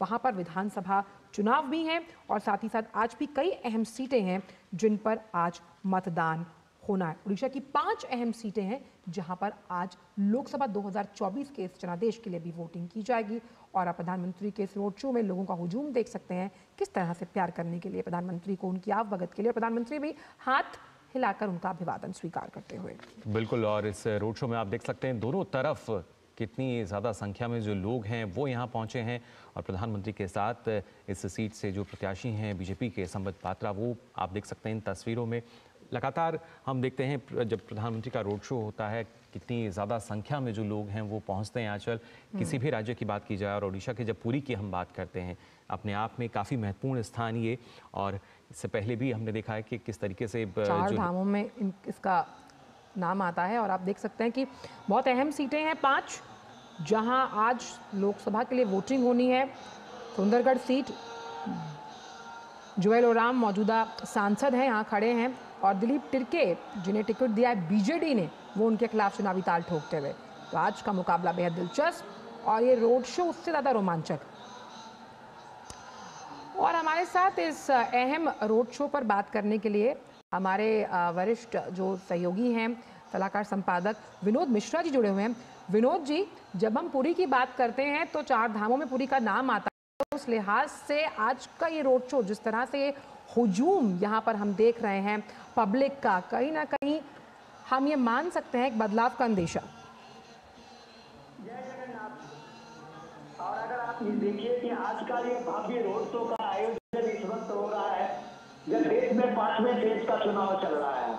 वहाँ पर विधानसभा चुनाव भी हैं और साथ ही साथ आज भी कई अहम सीटें हैं जिन पर आज मतदान होना है। उड़ीसा की 5 अहम सीटें हैं जहां पर आज लोकसभा 2024 के इस जनादेश के लिए भी वोटिंग की जाएगी। और आप प्रधानमंत्री के इस रोड शो में लोगों का हुजूम देख सकते हैं, किस तरह से प्यार करने के लिए प्रधानमंत्री को, उनकी आवभगत के लिए प्रधानमंत्री भी हाथ हिलाकर उनका अभिवादन स्वीकार करते हुए। बिल्कुल, और इस रोड शो में आप देख सकते हैं दोनों तरफ कितनी ज़्यादा संख्या में जो लोग हैं वो यहाँ पहुँचे हैं और प्रधानमंत्री के साथ इस सीट से जो प्रत्याशी हैं बीजेपी के संबित पात्रा, वो आप देख सकते हैं इन तस्वीरों में। लगातार हम देखते हैं जब प्रधानमंत्री का रोड शो होता है कितनी ज़्यादा संख्या में जो लोग हैं वो पहुंचते हैं आंचल। किसी भी राज्य की बात की जाए और ओडिशा के जब पुरी की हम बात करते हैं, अपने आप में काफ़ी महत्वपूर्ण स्थान ये, और इससे पहले भी हमने देखा है कि किस तरीके से 4 धामों में इसका नाम आता है। और आप देख सकते हैं कि बहुत अहम सीटें हैं 5, जहां आज लोकसभा के लिए वोटिंग होनी है। सुंदरगढ़ सीट, जुएल ओराम मौजूदा सांसद हैं, यहाँ खड़े हैं, और दिलीप तिर्के जिन्हें टिकट दिया है बीजेडी ने, वो उनके खिलाफ चुनावी ताल ठोकते हुए। तो आज का मुकाबला बेहद दिलचस्प और ये रोड शो उससे ज़्यादा रोमांचक। और हमारे साथ इस अहम रोड शो पर बात करने के लिए हमारे वरिष्ठ जो सहयोगी हैं, सलाहकार संपादक विनोद मिश्रा जी जुड़े हुए हैं। विनोद जी, जब हम पुरी की बात करते हैं तो 4 धामों में पुरी का नाम आता है। उस लिहाज से आज का ये रोड शो, जिस तरह से ये हुजूम यहाँ पर हम देख रहे हैं पब्लिक का, कहीं ना कहीं हम ये मान सकते हैं एक बदलाव का अंदेशा। जय जगन्नाथ। और अगर आप ये देखिए कि आज का ये भव्य रोड शो का आयोजन इस वक्त हो रहा है जब देश में 5वें फेज का चुनाव चल रहा है,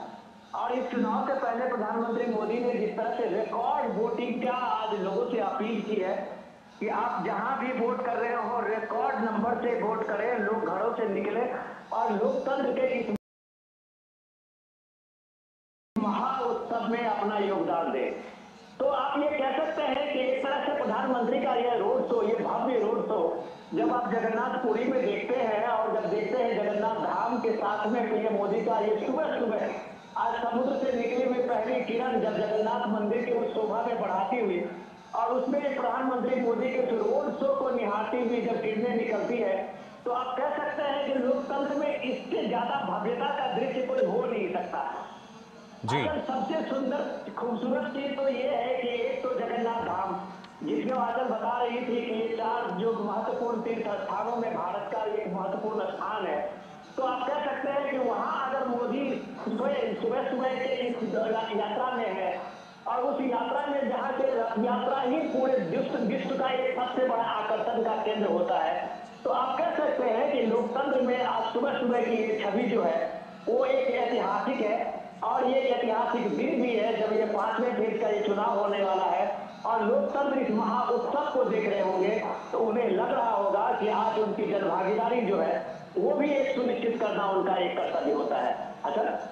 और इस चुनाव से पहले प्रधानमंत्री मोदी ने जिस तरह से रिकॉर्ड वोटिंग का आज लोगों से अपील की है कि आप जहां भी वोट कर रहे हो रिकॉर्ड नंबर से वोट करें, लोग घरों से निकले और लोकतंत्र के इस महाउत्सव में अपना योगदान दें। तो आप ये कह सकते हैं कि एक तरह से प्रधानमंत्री का ये रोड शो, ये भव्य रोड शो जब आप जगन्नाथपुरी में देखते हैं और जब देखते हैं जगन्नाथ धाम के साथ में पीएम मोदी का ये सुबह सुबह आज समुद्र से निकली हुई पहली किरण जब जगन्नाथ मंदिर की उस शोभा में बढ़ाती हुई और उसमें प्रधानमंत्री मोदी के रोड शो को निहारती हुई जब किरणें निकलती है, तो आप कह सकते हैं कि लोकतंत्र में इससे ज्यादा भव्यता का दृश्य कोई हो नहीं सकता जी। सबसे सुंदर खूबसूरत चीज तो ये है कि एक तो जगन्नाथ धाम, जिसमें आजल बता रही थी कि ये 4 जो महत्वपूर्ण तीर्थ स्थानों में भारत का एक महत्वपूर्ण स्थान है। तो आप कह सकते हैं कि वहां अगर मोदी सुबह सुबह के इस यात्रा में है और उस यात्रा में जहाँ से यात्रा ही पूरे विश्व का एक सबसे बड़ा आकर्षण का केंद्र होता है, तो आप कह सकते हैं कि लोकतंत्र में आज सुबह सुबह की ये छवि जो है वो एक ऐतिहासिक है। और ये ऐतिहासिक दिन भी है जब ये 5वें फेज का ये चुनाव होने वाला है और लोकतंत्र इस महाउत्सव को देख रहे होंगे तो उन्हें लग रहा होगा कि आज उनकी जनभागीदारी जो है वो भी एक सुनिश्चित करना उनका एक कर्तव्य होता है। अच्छा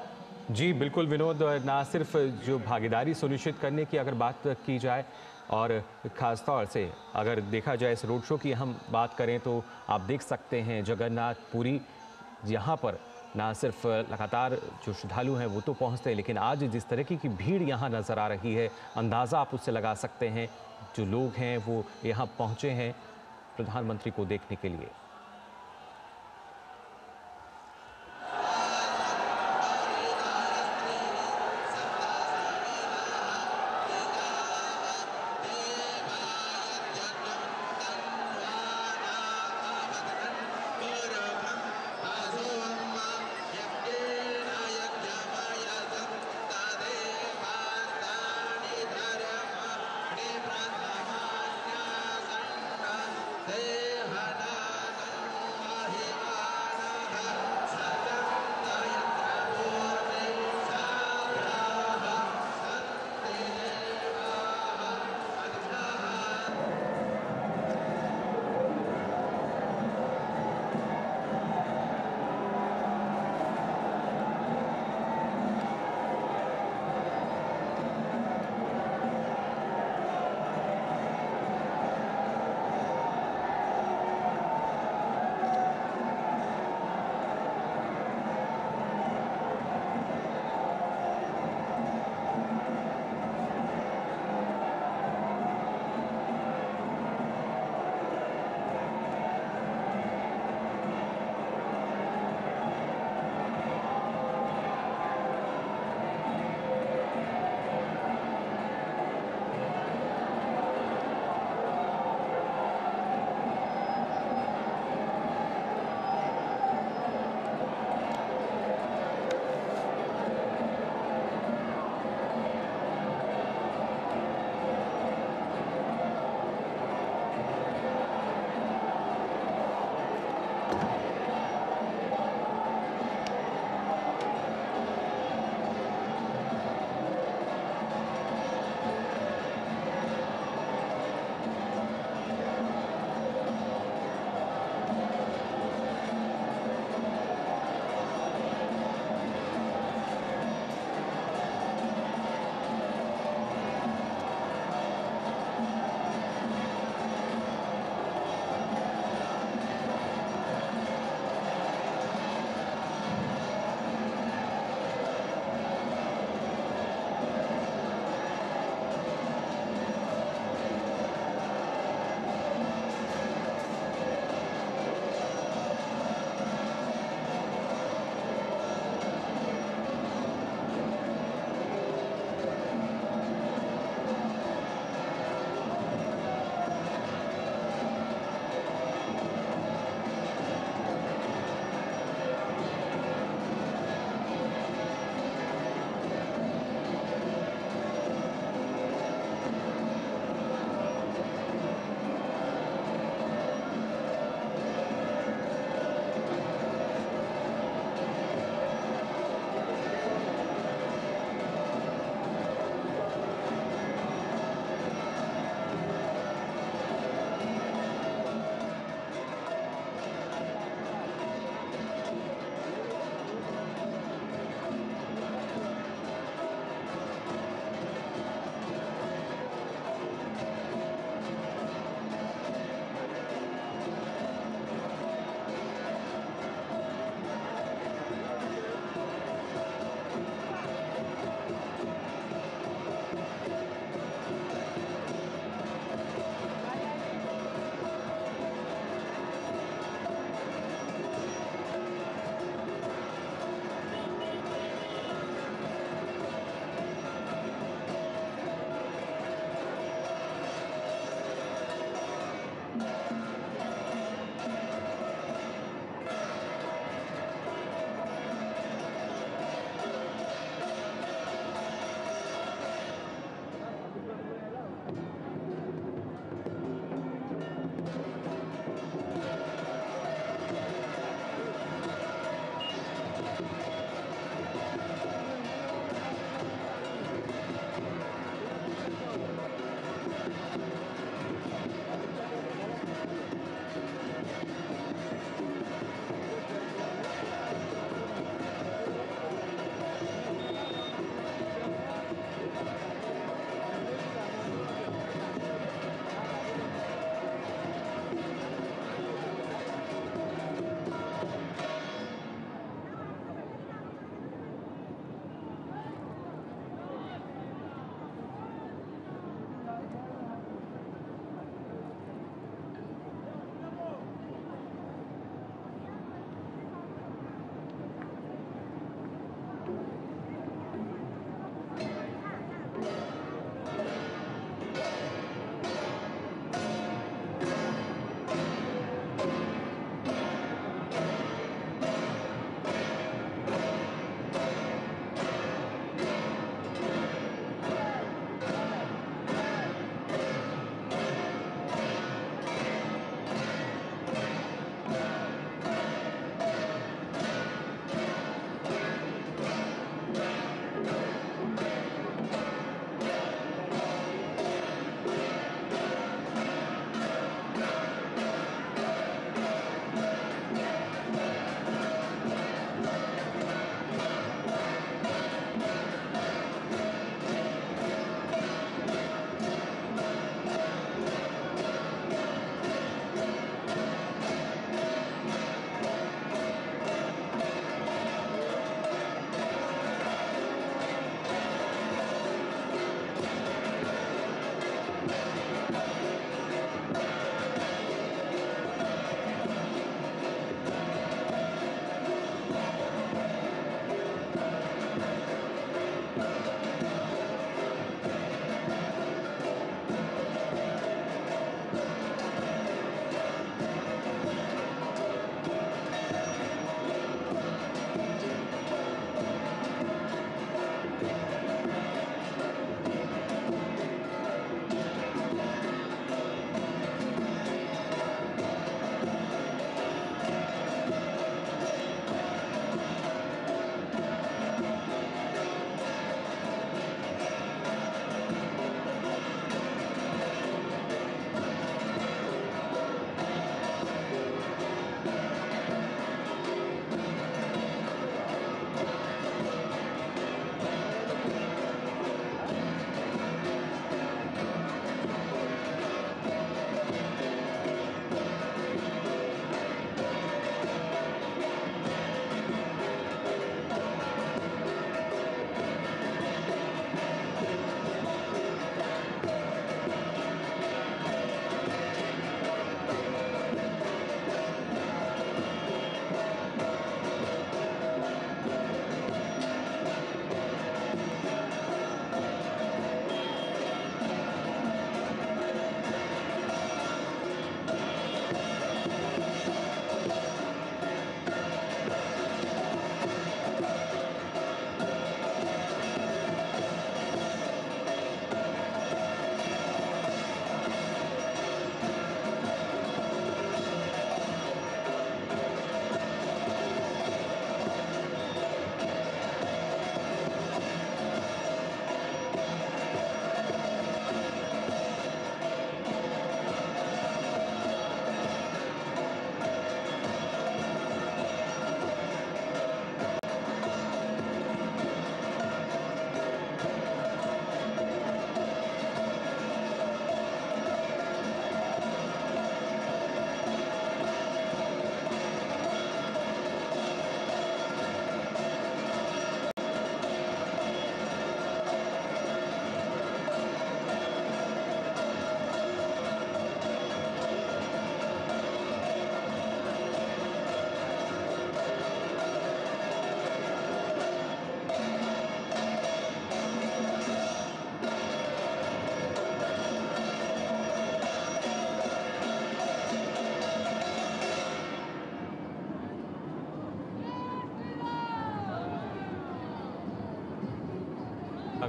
जी बिल्कुल विनोद, ना सिर्फ जो भागीदारी सुनिश्चित करने की अगर बात की जाए और ख़ासतौर से अगर देखा जाए इस रोड शो की हम बात करें तो आप देख सकते हैं जगन्नाथपुरी, यहाँ पर ना सिर्फ लगातार जो श्रद्धालु हैं वो तो पहुँचते हैं, लेकिन आज जिस तरह की भीड़ यहाँ नज़र आ रही है, अंदाज़ा आप उससे लगा सकते हैं जो लोग हैं वो यहाँ पहुँचे हैं प्रधानमंत्री को देखने के लिए।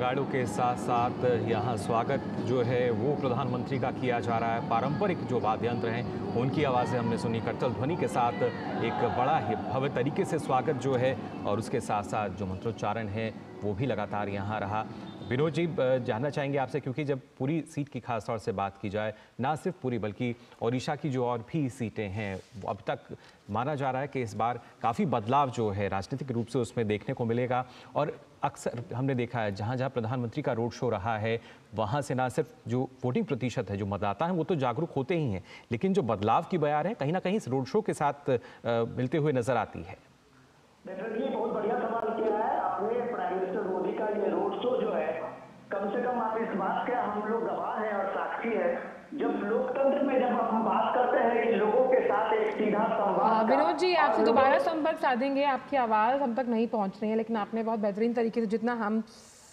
नगाड़ों के साथ साथ यहाँ स्वागत जो है वो प्रधानमंत्री का किया जा रहा है। पारंपरिक जो वाद्य यंत्र हैं उनकी आवाज़ें हमने सुनी, करतल ध्वनि के साथ एक बड़ा ही भव्य तरीके से स्वागत जो है, और उसके साथ साथ जो मंत्रोच्चारण है वो भी लगातार यहाँ रहा। विनोद जी, जानना चाहेंगे आपसे, क्योंकि जब पूरी सीट की खास तौर से बात की जाए, ना सिर्फ पूरी बल्कि ओडिशा की जो और भी सीटें हैं, अब तक माना जा रहा है कि इस बार काफ़ी बदलाव जो है राजनीतिक रूप से उसमें देखने को मिलेगा। और अक्सर हमने देखा है जहाँ जहाँ प्रधानमंत्री का रोड शो रहा है वहाँ से ना सिर्फ जो वोटिंग प्रतिशत है, जो मतदाता हैं वो तो जागरूक होते ही हैं, लेकिन जो बदलाव की बयार है कहीं ना कहीं इस रोड शो के साथ मिलते हुए नजर आती है। डेफिनेटली बहुत बढ़िया सवाल किया है आपने। प्राइम मिनिस्टर मोदी का ये रोड शो जो है, कम से कम आप इस बात के हम लोग गवाह हैं और साक्षी है, जब लोकतंत्र में जब हम बात करते हैं कि लोगों के साथ एक सीधा संवाद। विनोद जी, आपसे दोबारा संपर्क साधेंगे, आपकी आवाज़ हम तक नहीं पहुंच रही है, लेकिन आपने बहुत बेहतरीन तरीके से, जितना हम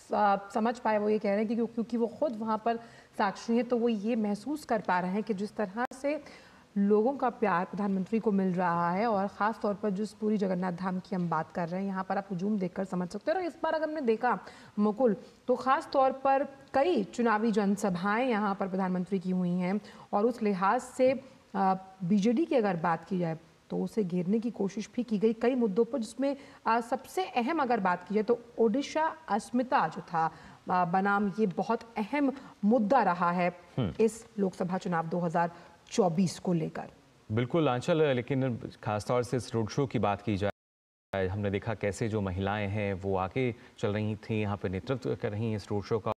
समझ पाए, वो ये कह रहे हैं कि क्योंकि वो खुद वहाँ पर साक्षी हैं, तो वो ये महसूस कर पा रहे हैं कि जिस तरह से लोगों का प्यार प्रधानमंत्री को मिल रहा है, और ख़ास तौर पर जिस पूरी जगन्नाथ धाम की हम बात कर रहे हैं, यहाँ पर आप हुजूम देखकर समझ सकते हो। और इस बार अगर हमने देखा मुकुल, तो ख़ास तौर पर कई चुनावी जनसभाएं यहाँ पर प्रधानमंत्री की हुई हैं, और उस लिहाज से बीजेडी की अगर बात की जाए तो उसे घेरने की कोशिश भी की गई कई मुद्दों पर, जिसमें सबसे अहम अगर बात की जाए तो ओडिशा अस्मिता जो था बनाम, ये बहुत अहम मुद्दा रहा है इस लोकसभा चुनाव 2024 को लेकर। बिल्कुल आंचल, लेकिन खासतौर से इस रोड शो की बात की जाए, हमने देखा कैसे जो महिलाएं हैं वो आगे चल रही थी, यहाँ पे नेतृत्व कर रही हैं इस रोड शो का,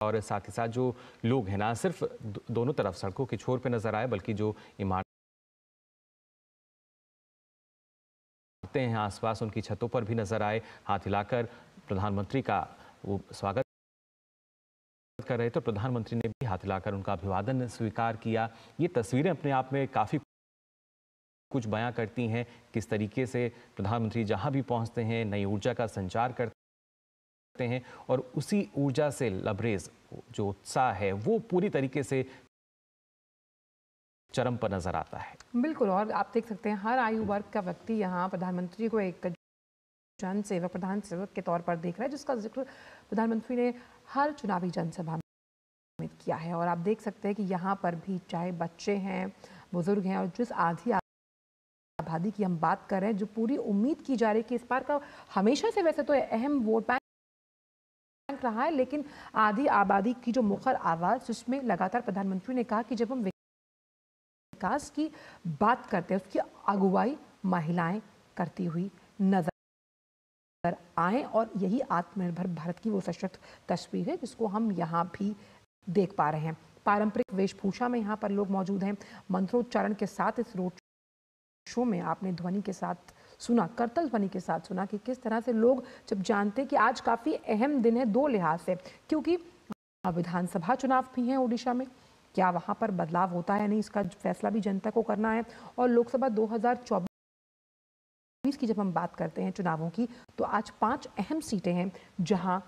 और साथ ही साथ जो लोग हैं ना सिर्फ दोनों तरफ सड़कों के छोर पे नजर आए, बल्कि जो इमारतें हैं आसपास उनकी छतों पर भी नजर आए, हाथ हिलाकर प्रधानमंत्री का वो स्वागत कर रहे थे। प्रधानमंत्री ने भी हाथ हिलाकर उनका अभिवादन स्वीकार किया। ये तस्वीरें अपने आप में काफ़ी कुछ बयां करती हैं, किस तरीके से प्रधानमंत्री जहां भी पहुंचते हैं नई ऊर्जा का संचार करते हैं, और उसी ऊर्जा से लबरेज जो उत्साह है वो पूरी तरीके से चरम पर नजर आता है। बिल्कुल, और आप देख सकते हैं हर आयु वर्ग का व्यक्ति यहाँ प्रधानमंत्री को एक जन सेवक, प्रधान सेवक के तौर पर देख रहा है, जिसका जिक्र प्रधानमंत्री ने हर चुनावी जनसभा में किया है। और आप देख सकते हैं कि यहाँ पर भी चाहे बच्चे हैं, बुजुर्ग हैं, और जिस आधी आबादी की हम बात कर रहे हैं, जो पूरी उम्मीद की जा रही है कि इस बार का हमेशा से वैसे तो अहम वोट बैंक रहा है, लेकिन आधी आबादी की जो मुखर आवाज़, जिसमें लगातार प्रधानमंत्री ने कहा कि जब हम विकास की बात करते हैं उसकी अगुवाई महिलाएं करती हुई नजर आए, और यही आत्मनिर्भर भारत की वो सशक्त तस्वीर है जिसको हम यहाँ भी देख पा रहे हैं। पारंपरिक वेशभूषा में यहाँ पर लोग मौजूद हैं, मंत्रोच्चारण के साथ इस रोड शो में आपने ध्वनि के साथ सुना, करतल ध्वनि के साथ सुना कि किस तरह से लोग जब जानते हैं कि आज काफ़ी अहम दिन है दो लिहाज से, क्योंकि विधानसभा चुनाव भी हैं उड़ीसा में, क्या वहाँ पर बदलाव होता है नहीं, इसका फैसला भी जनता को करना है, और लोकसभा 2024 की जब हम बात करते हैं चुनावों की, तो आज 5 अहम सीटें हैं जहां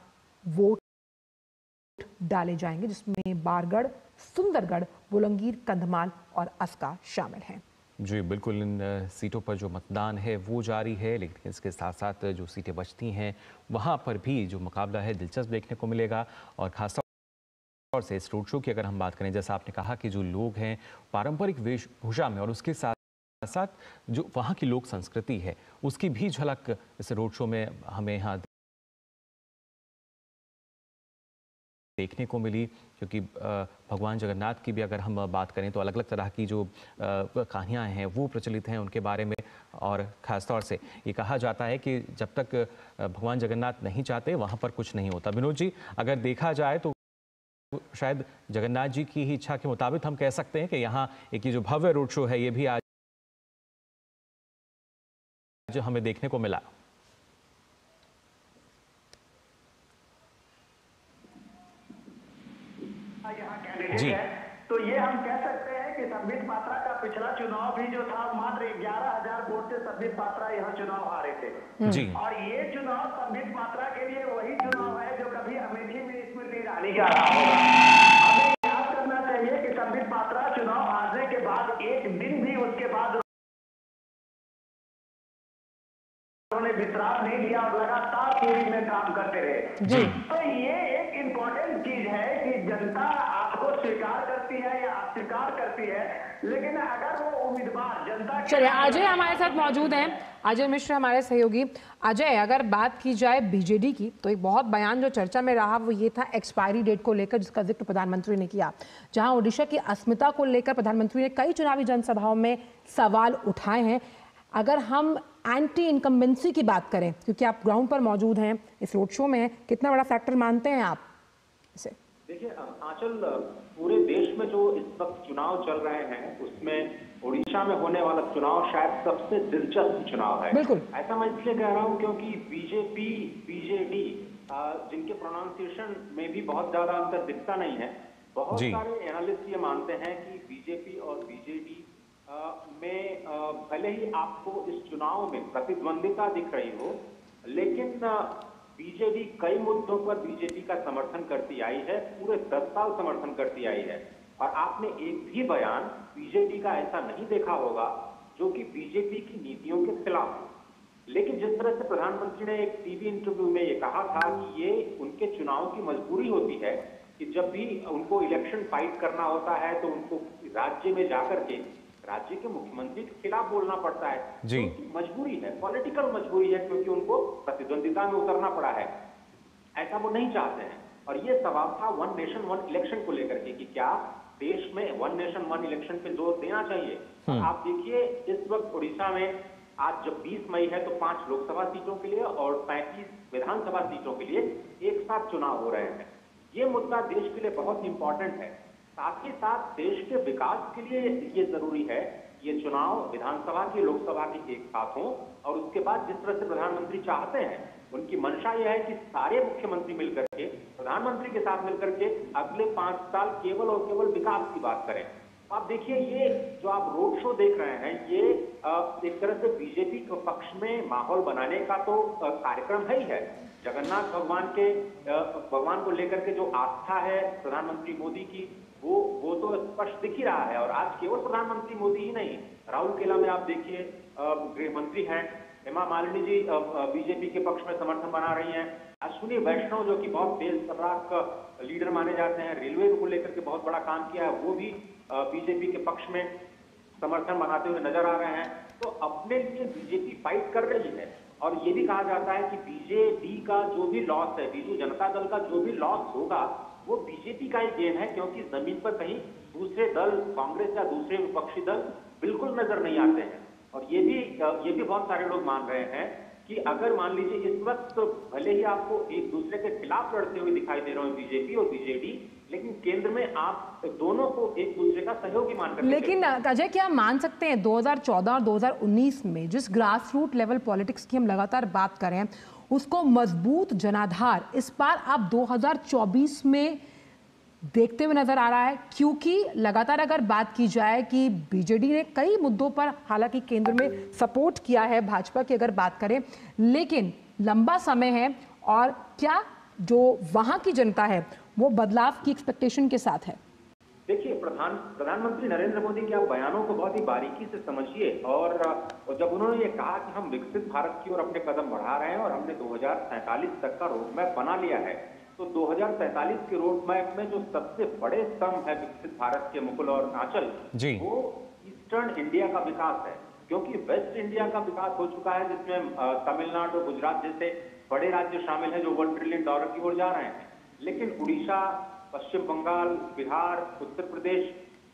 वोट डाले जाएंगे, जिसमें बारगढ़, सुंदरगढ़, बुलंगीर, कंधमाल और अस्का शामिल हैं। जी बिल्कुल, इन सीटों पर जो मतदान है वो जारी है, लेकिन इसके साथ साथ जो सीटें बचती हैं वहाँ पर भी जो मुकाबला है दिलचस्प देखने को मिलेगा। और खासतौर से इस रोड शो की अगर हम बात करें, जैसा आपने कहा कि जो लोग हैं पारंपरिक वेशभूषा में, और उसके साथ साथ जो वहाँ की लोक संस्कृति है उसकी भी झलक इस रोड शो में हमें यहाँ देखने को मिली, क्योंकि भगवान जगन्नाथ की भी अगर हम बात करें तो अलग अलग तरह की जो कहानियाँ हैं वो प्रचलित हैं उनके बारे में। और ख़ासतौर से ये कहा जाता है कि जब तक भगवान जगन्नाथ नहीं चाहते वहाँ पर कुछ नहीं होता। विनोद जी, अगर देखा जाए तो शायद जगन्नाथ जी की ही इच्छा के मुताबिक हम कह सकते हैं कि यहाँ एक ये जो भव्य रोड शो है ये भी आज हमें देखने को मिला। जी, तो ये हम कह सकते हैं कि संबित पात्रा का पिछला चुनाव भी जो था मात्र 11,000 वोट से संबित पात्रा यहाँ चुनाव हारे थे जी। और ये चुनाव संबित पात्रा के लिए वही चुनाव है जो कभी अमेठी में स्मृति ईरानी का रहा होगा। हमें याद करना चाहिए कि संबित पात्रा चुनाव हारने के बाद एक दिन भी उसके बाद उन्होंने विश्राम नहीं लिया और लगातार पूरी में काम करते रहे जी। तो ये एक इम्पोर्टेंट चीज है कि जनता आपको स्वीकार करती है या अस्वीकार करती है, लेकिन अगर वो उम्मीदवार जनता के चलिए, अजय हमारे साथ मौजूद हैं, अजय मिश्र हमारे सहयोगी। अजय, अगर बात की जाए बीजेडी की, तो एक बहुत बयान जो चर्चा में रहा वो ये था एक्सपायरी डेट को लेकर, जिसका जिक्र प्रधानमंत्री ने किया, जहां ओडिशा की अस्मिता को लेकर प्रधानमंत्री ने कई चुनावी जनसभाओं में सवाल उठाए हैं। अगर हम एंटी इनकम्बेंसी की बात करें, क्योंकि आप ग्राउंड पर मौजूद हैं, इस रोड शो में, कितना बड़ा फैक्टर मानते हैं आप इसे? देखिए आंचल, पूरे देश में जो इस वक्त चुनाव चल रहे हैं उसमें ओडिशा में होने वाला चुनाव शायद सबसे दिलचस्प चुनाव है। बिल्कुल। ऐसा मैं इसलिए कह रहा हूं क्योंकि बीजेपी बीजेडी जिनके प्रोनाउंसिएशन में भी बहुत ज्यादा अंतर दिखता नहीं है, बहुत सारे एनालिस्ट ये मानते हैं कि बीजेपी और बीजेडी में भले ही आपको इस चुनाव में प्रतिद्वंदिता दिख रही हो, लेकिन बीजेडी कई मुद्दों पर बीजेपी का समर्थन करती आई है, पूरे 10 साल समर्थन करती आई है। और आपने एक भी बयान बीजेडी का ऐसा नहीं देखा होगा जो कि बीजेपी की नीतियों के खिलाफ हो। लेकिन जिस तरह से प्रधानमंत्री ने एक टीवी इंटरव्यू में ये कहा था कि ये उनके चुनाव की मजबूरी होती है कि जब भी उनको इलेक्शन फाइट करना होता है तो उनको राज्य में जाकर के राज्य के मुख्यमंत्री के खिलाफ बोलना पड़ता है। जी। तो मजबूरी है, पॉलिटिकल मजबूरी है, क्योंकि उनको प्रतिद्वंदिता में उतरना पड़ा है। ऐसा वो नहीं चाहते हैं। और ये सवाल था वन नेशन वन इलेक्शन को लेकर के कि क्या देश में वन नेशन वन इलेक्शन पे जोर देना चाहिए। आप देखिए इस वक्त उड़ीसा में आज जब 20 मई है तो 5 लोकसभा सीटों के लिए और 35 विधानसभा सीटों के लिए एक साथ चुनाव हो रहे हैं। ये मुद्दा देश के लिए बहुत इंपॉर्टेंट है। साथ ही साथ देश के विकास के लिए ये जरूरी है ये चुनाव विधानसभा के लोकसभा के एक साथ हों। और उसके बाद जिस तरह से प्रधानमंत्री चाहते हैं, उनकी मंशा यह है कि सारे मुख्यमंत्री मिलकर के प्रधानमंत्री के साथ मिलकर के अगले 5 साल केवल और केवल विकास की बात करें। आप देखिए ये जो आप रोड शो देख रहे हैं, ये एक तरह से बीजेपी के पक्ष में माहौल बनाने का तो कार्यक्रम है ही है। जगन्नाथ भगवान को लेकर के जो आस्था है प्रधानमंत्री मोदी की, वो तो स्पष्ट दिख ही रहा है। और आज केवल प्रधानमंत्री मोदी ही नहीं, राउरकेला में आप देखिए गृह मंत्री हैं हेमा मालिनी जी बीजेपी के पक्ष में समर्थन बना रही हैं। अश्विनी वैष्णव जो कि बहुत तेज तर्राक लीडर माने जाते हैं, रेलवे को लेकर के बहुत बड़ा काम किया है, वो भी बीजेपी के पक्ष में समर्थन बनाते हुए नजर आ रहे हैं। तो अपने लिए बीजेपी फाइट कर रही है। और ये भी कहा जाता है कि बीजेडी का जो भी लॉस है, बीजू जनता दल का जो भी लॉस होगा वो बीजेपी का ही गेन है, क्योंकि जमीन पर कहीं दूसरे दल कांग्रेस या दूसरे विपक्षी दल बिल्कुल नजर नहीं आते हैं। और ये भी बहुत सारे लोग मान रहे हैं कि अगर मान लीजिए इस वक्त तो भले ही आपको एक दूसरे के खिलाफ लड़ते हुए दिखाई दे रहे हो बीजेपी और बीजेडी, लेकिन केंद्र में आप दोनों को एक दूसरे का सहयोगी मानकर। लेकिन अजय, क्या मान सकते हैं 2014 और 2019 में जिस ग्रास रूट लेवल पॉलिटिक्स की हम लगातार बात कर रहे हैं, उसको मजबूत जनाधार इस बार आप 2024 में देखते हुए नजर आ रहा है? क्योंकि लगातार अगर बात की जाए कि बीजेडी ने कई मुद्दों पर हालांकि केंद्र में सपोर्ट किया है भाजपा की अगर बात करें, लेकिन लंबा समय है और क्या जो वहां की जनता है वो बदलाव की एक्सपेक्टेशन के साथ है? देखिए प्रधानमंत्री नरेंद्र मोदी के आप बयानों को बहुत ही बारीकी से समझिए। और जब उन्होंने ये कहा कि हम विकसित भारत की ओर अपने कदम बढ़ा रहे हैं और हमने 2047 तक का रोड मैप बना लिया है, तो 2047 के रोड मैप में जो सबसे बड़े स्तंभ है विकसित भारत के मुकुल और आंचल, वो ईस्टर्न इंडिया का विकास है। क्योंकि वेस्ट इंडिया का विकास हो चुका है, जिसमें तमिलनाडु गुजरात जैसे बड़े राज्य शामिल हैं जो $1 ट्रिलियन की ओर जा रहे हैं। लेकिन उड़ीसा, पश्चिम बंगाल, बिहार, उत्तर प्रदेश,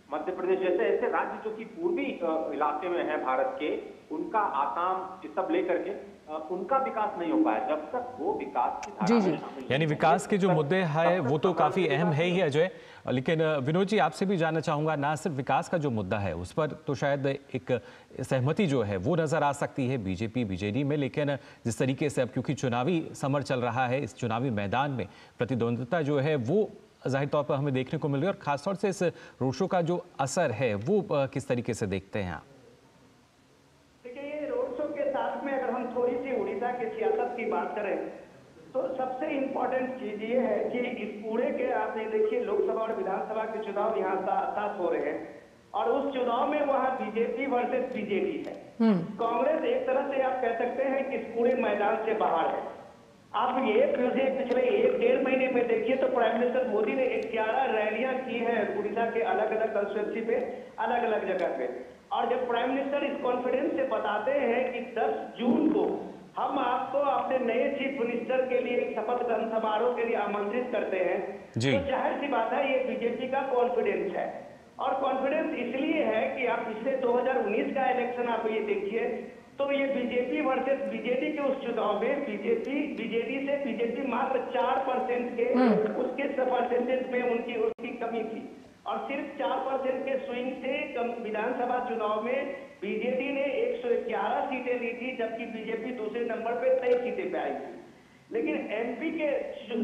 मध्य प्रदेश जैसे ऐसे राज्य जो कि पूर्वी इलाके में है भारत के, उनका आसाम ये सब लेकर के उनका विकास नहीं हो पाया जब तक वो विकास की धारा में शामिल। यानी विकास के जो मुद्दे हैं वो तो काफी अहम है ही अजय। लेकिन विनोद जी, आपसे भी जानना चाहूंगा, ना सिर्फ विकास का जो मुद्दा है उस पर तो शायद एक सहमति जो है वो नजर आ सकती है बीजेपी बीजेडी में, लेकिन जिस तरीके से अब क्योंकि चुनावी समर चल रहा है, इस चुनावी मैदान में प्रतिद्वंदिता जो है वो जाहिर तौर पर हमें देखने को मिल रही है, और खासतौर से इस रोड शो का जो असर है वो किस तरीके से देखते हैं आप? देखिए, ये रोड शो के साथ में अगर हम थोड़ी सी उड़ीसा की सियासत की बात करें तो सबसे इम्पोर्टेंट चीज ये है कि इस पूरे के आपने देखिए लोकसभा और विधानसभा के चुनाव यहाँ साथ हो रहे हैं। और उस चुनाव में वहाँ बीजेपी वर्सेस बीजेडी है। कांग्रेस एक तरह से आप कह सकते हैं कि इस पूरे मैदान से बाहर है। आप ये पिछले 1-1.5 महीने में देखिए तो प्राइम मिनिस्टर मोदी ने 11 रैलियां की हैं उड़ीसा के अलग अलग कंस्टिट्यूंसी पे, अलग अलग जगह पे। और जब प्राइम मिनिस्टर इस कॉन्फिडेंस से बताते हैं कि 10 जून को हम आपको अपने नए चीफ मिनिस्टर के लिए शपथ ग्रहण समारोह के लिए आमंत्रित करते हैं, तो जाहिर सी बात है ये बीजेपी का कॉन्फिडेंस है। और कॉन्फिडेंस इसलिए है कि आप पिछले 2019 का इलेक्शन आप ये देखिए तो ये बीजेपी वर्सेस बीजेडी के उस चुनाव में बीजेडी से बीजेपी मात्र 4% के उसके परसेंटेज में उसकी कमी थी और सिर्फ 4% के स्विंग से विधानसभा चुनाव में बीजेडी ने 111 सीटें ली थी, जबकि बीजेपी दूसरे नंबर पे 23 सीटें पे आई थी। लेकिन एमपी के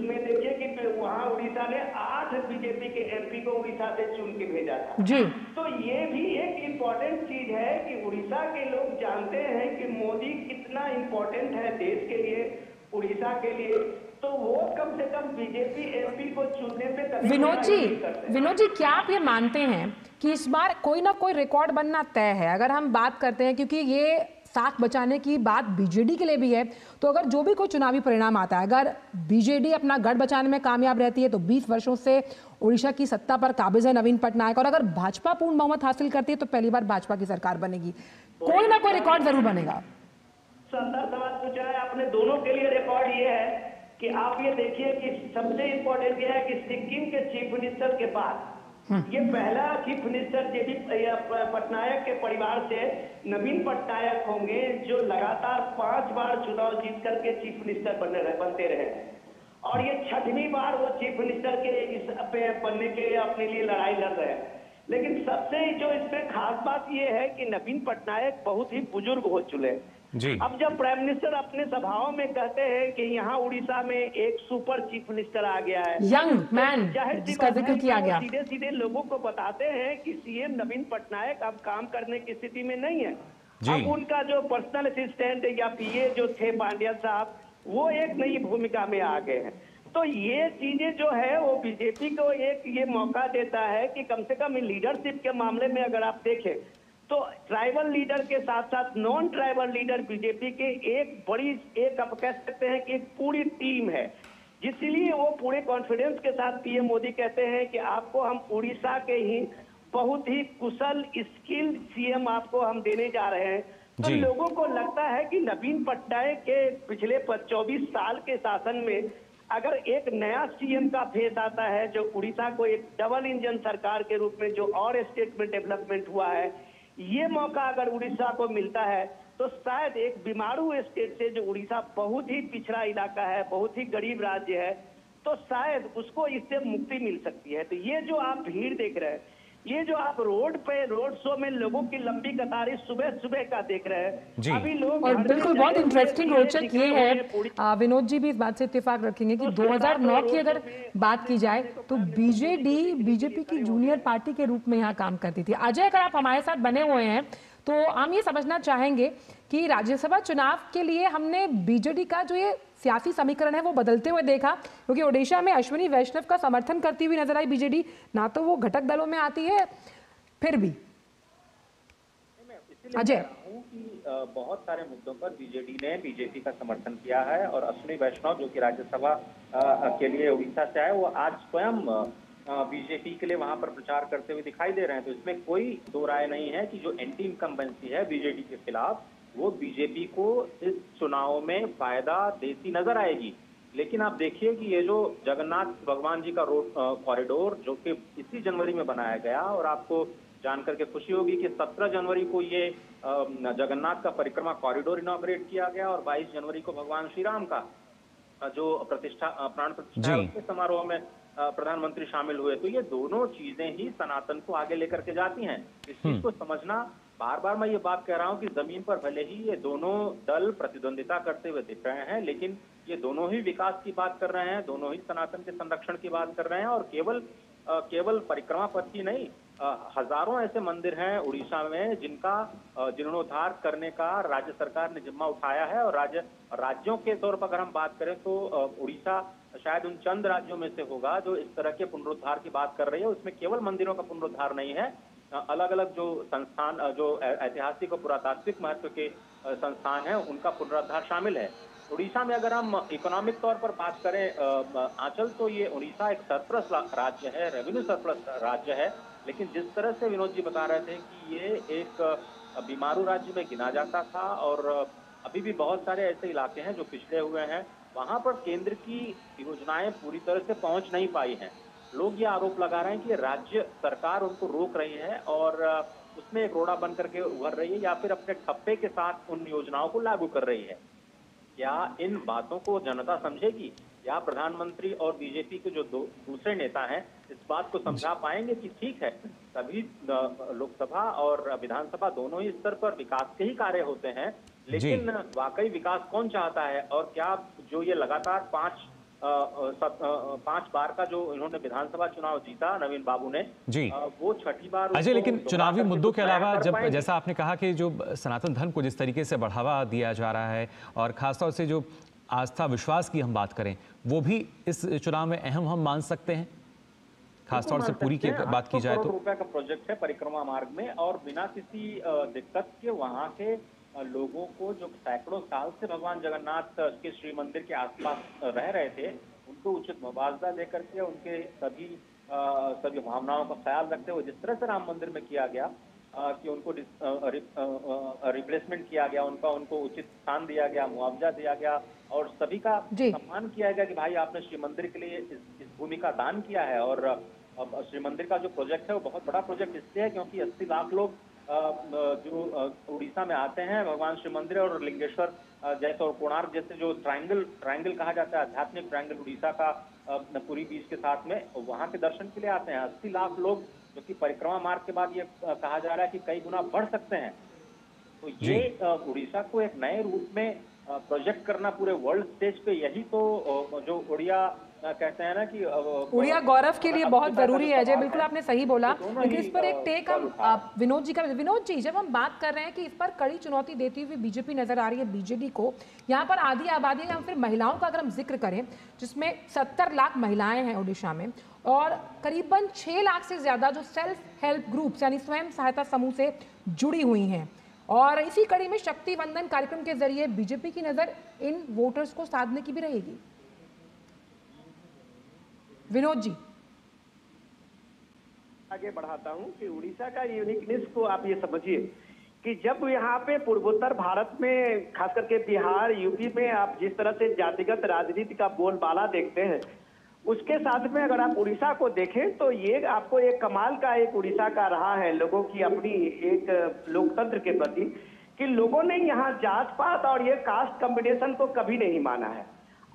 में देखिए कि वहां उड़ीसा ने 8 बीजेपी के एमपी को उड़ीसा से चुन के भेजा था जी। तो ये भी एक इम्पोर्टेंट चीज है कि उड़ीसा के लोग जानते हैं कि मोदी कितना इम्पोर्टेंट है देश के लिए, उड़ीसा के लिए, तो वो कम से कम बीजेपी एमपी को चुनने पे कभी विनोद जी क्या आप ये मानते हैं कि इस बार कोई ना कोई रिकॉर्ड बनना तय है? अगर हम बात करते हैं, क्योंकि ये साख बचाने की बात बीजेडी के लिए भी है, तो अगर जो भी कोई चुनावी परिणाम आता है, अगर बीजेडी अपना गढ़ बचाने में कामयाब रहती है तो 20 वर्षों से उड़ीसा की सत्ता पर काबिज है नवीन पटनायक, और अगर भाजपा पूर्ण बहुमत हासिल करती है तो पहली बार भाजपा की सरकार बनेगी। कोई ना कोई रिकॉर्ड जरूर बनेगा। शानदार सवाल पूछा है आपने। दोनों के लिए रिकॉर्ड ये है कि आप ये देखिए कि सबसे इम्पोर्टेंट ये है कि सिक्किम के चीफ मिनिस्टर के बाद ये पहला चीफ मिनिस्टर जेपी पटनायक के परिवार से नवीन पटनायक होंगे जो लगातार 5 बार चुनाव जीत करके चीफ मिनिस्टर बनते रहे और ये 6वीं बार वो चीफ मिनिस्टर के इस बनने के अपने लिए लड़ाई लड़ रहे हैं। लेकिन सबसे जो इसमें खास बात ये है कि नवीन पटनायक बहुत ही बुजुर्ग हो चुके हैं जी। अब जब प्राइम मिनिस्टर अपने सभाओं में कहते हैं कि यहाँ उड़ीसा में एक सुपर चीफ मिनिस्टर आ गया है, यंग मैन जिसका जिक्र किया गया, सीधे सीधे लोगों को बताते हैं कि सीएम नवीन पटनायक अब काम करने की स्थिति में नहीं है। अब उनका जो पर्सनल असिस्टेंट या पीए जो थे पांड्या साहब, वो एक नई भूमिका में आ गए हैं। तो ये चीजें जो है वो बीजेपी को एक ये मौका देता है कि कम से कम लीडरशिप के मामले में अगर आप देखें तो ट्राइबल लीडर के साथ साथ नॉन ट्राइबल लीडर बीजेपी के एक आप कह सकते हैं कि एक पूरी टीम है, जिसलिए वो पूरे कॉन्फिडेंस के साथ पीएम मोदी कहते हैं कि आपको हम उड़ीसा के ही बहुत ही कुशल स्किल्ड सीएम आपको हम देने जा रहे हैं। तो लोगों को लगता है कि नवीन पटनायक के पिछले 24 साल के शासन में अगर एक नया सीएम का फेस आता है जो उड़ीसा को एक डबल इंजन सरकार के रूप में जो और स्टेट में डेवलपमेंट हुआ है, ये मौका अगर उड़ीसा को मिलता है तो शायद एक बीमारू स्टेट से जो उड़ीसा बहुत ही पिछड़ा इलाका है, बहुत ही गरीब राज्य है, तो शायद उसको इससे मुक्ति मिल सकती है। तो ये जो आप भीड़ देख रहे हैं, ये जो आप रोड शो में लोगों की लंबी कतारें सुबह सुबह का देख रहे हैं, अभी लोग और बिल्कुल बहुत इंटरेस्टिंग रोचक ये है, विनोद जी भी इस बात से इत्तेफाक रखेंगे कि 2009 की अगर बात की जाए तो बीजेडी बीजेपी की जूनियर पार्टी के रूप में यहाँ काम करती थी। अजय, अगर आप हमारे साथ बने हुए हैं तो हम ये समझना चाहेंगे कि राज्यसभा चुनाव के लिए हमने बीजेडी का जो ये सियासी समीकरण है वो बदलते हुए देखा, क्योंकि ओडिशा में अश्विनी वैष्णव का समर्थन करती हुई नजर आई बीजेडी, ना तो वो घटक दलों में आती है फिर भी। अजय, बहुत सारे मुद्दों पर बीजेडी ने बीजेपी का समर्थन किया है और अश्विनी वैष्णव जो कि राज्यसभा के लिए उड़ीसा से आए, वो आज स्वयं बीजेपी के लिए वहां पर प्रचार करते हुए दिखाई दे रहे हैं। तो इसमें कोई दो राय नहीं है कि जो एंटी इनकम्बेंसी है बीजेडी के खिलाफ वो बीजेपी को इस चुनाव में फायदा देती नजर आएगी। लेकिन आप देखिए कि ये जो जगन्नाथ भगवान जी का रोड कॉरिडोर जो कि इसी जनवरी में बनाया गया, और आपको जानकर के खुशी होगी कि 17 जनवरी को ये जगन्नाथ का परिक्रमा कॉरिडोर इनॉग्रेट किया गया और 22 जनवरी को भगवान श्री राम का जो प्राण प्रतिष्ठा के समारोह में प्रधानमंत्री शामिल हुए। तो ये दोनों चीजें ही सनातन को आगे लेकर के जाती हैं। इस चीज को समझना, बार बार मैं ये बात कह रहा हूं कि जमीन पर भले ही ये दोनों दल प्रतिद्वंदिता करते हुए दिख रहे हैं, लेकिन ये दोनों ही विकास की बात कर रहे हैं, दोनों ही सनातन के संरक्षण की बात कर रहे हैं। और केवल परिक्रमा पथ ही नहीं, हजारों ऐसे मंदिर हैं उड़ीसा में जिनका जीर्णोद्धार करने का राज्य सरकार ने जिम्मा उठाया है। और राज्यों के तौर पर अगर हम बात करें तो उड़ीसा शायद उन चंद राज्यों में से होगा जो इस तरह के पुनरुद्धार की बात कर रही है। उसमें केवल मंदिरों का पुनरुद्धार नहीं है, अलग अलग जो संस्थान जो ऐतिहासिक और पुरातात्विक महत्व के संस्थान हैं उनका पुनरुद्धार शामिल है। उड़ीसा में अगर हम इकोनॉमिक तौर पर बात करें आंचल, तो ये उड़ीसा एक सरप्लस राज्य है, रेवेन्यू सरप्लस राज्य है। लेकिन जिस तरह से विनोद जी बता रहे थे कि ये एक बीमारू राज्य में गिना जाता था और अभी भी बहुत सारे ऐसे इलाके हैं जो पिछड़े हुए हैं, वहां पर केंद्र की योजनाएं पूरी तरह से पहुंच नहीं पाई हैं। लोग ये आरोप लगा रहे हैं कि राज्य सरकार उनको रोक रही है और उसमें एक रोड़ा बन करके उभर रही है या फिर अपने ठप्पे के साथ उन योजनाओं को लागू कर रही है। क्या इन बातों को जनता समझेगी या प्रधानमंत्री और बीजेपी के जो दूसरे नेता हैं इस बात को समझा पाएंगे कि ठीक है, सभी लोकसभा और विधानसभा दोनों ही स्तर पर विकास के ही कार्य होते हैं, लेकिन वाकई विकास कौन चाहता है? और क्या जो ये लगातार पांच बार का जो इन्होंने विधानसभा चुनाव जीता नवीन बाबू ने, वो छठी बार अजय, लेकिन चुनावी मुद्दों के अलावा जब जैसा आपने कहा कि जो सनातन धर्म को जिस तरीके से बढ़ावा दिया जा रहा है और खासतौर से जो आस्था विश्वास की हम बात करें, वो भी इस चुनाव में अहम हम मान सकते हैं, खासतौर से पूरी की बात की जाए तो। रुपए का प्रोजेक्ट है परिक्रमा मार्ग में और बिना किसी दिक्कत के वहाँ के लोगों को जो सैकड़ों साल से भगवान जगन्नाथ के श्री मंदिर के आसपास रह रहे थे, उनको उचित मुआवजा देकर के उनके सभी भावनाओं का ख्याल रखते हुए जिस तरह से राम मंदिर में किया गया कि उनको रिप्लेसमेंट किया गया, उनको उचित स्थान दिया गया, मुआवजा दिया गया और सभी का सम्मान किया गया कि भाई आपने श्री मंदिर के लिए इस भूमि का दान किया है। और श्री मंदिर का जो प्रोजेक्ट है वो बहुत बड़ा प्रोजेक्ट इसलिए है क्योंकि 80 लाख लोग जो उड़ीसा में आते हैं भगवान श्री मंदिर और लिंगेश्वर जैसे और कोणार्क जैसे जो ट्रायंगल कहा जाता है, आध्यात्मिक ट्रायंगल उड़ीसा का पुरी बीच के साथ में, वहां के दर्शन के लिए आते हैं 80 लाख लोग, जो कि परिक्रमा मार्ग के बाद ये कहा जा रहा है कि कई गुना बढ़ सकते हैं। तो ये उड़ीसा को एक नए रूप में प्रोजेक्ट करना पूरे वर्ल्ड स्टेज पे, यही तो जो उड़िया कहते हैं ना कि उड़िया गौरव के लिए बहुत जरूरी है। अजय, बिल्कुल आपने सही बोला, लेकिन इस पर एक टेक हम विनोद जी का। विनोद जी, जब हम बात कर रहे हैं कि इस पर कड़ी चुनौती देती हुई बीजेपी नजर आ रही है बीजेडी को, यहाँ पर आधी आबादी या फिर महिलाओं का अगर हम जिक्र करें, जिसमें 70 लाख महिलाएं हैं उड़ीसा में और करीबन 6 लाख से ज्यादा जो सेल्फ हेल्प ग्रुप्स यानी स्वयं सहायता समूह से जुड़ी हुई हैं, और इसी कड़ी में शक्ति वंदन कार्यक्रम के जरिए बीजेपी की नजर इन वोटर्स को साधने की भी रहेगी। विनोद जी, आगे बढ़ाता हूं कि उड़ीसा का यूनिकनेस को आप ये समझिए कि जब यहाँ पे पूर्वोत्तर भारत में खास करके बिहार, यूपी में आप जिस तरह से जातिगत राजनीति का बोलबाला देखते हैं, उसके साथ में अगर आप उड़ीसा को देखें तो ये आपको एक कमाल का एक उड़ीसा का रहा है लोगों की अपनी एक लोकतंत्र के प्रति, कि लोगों ने यहाँ जात पात और ये कास्ट कॉम्बिनेशन को कभी नहीं माना है।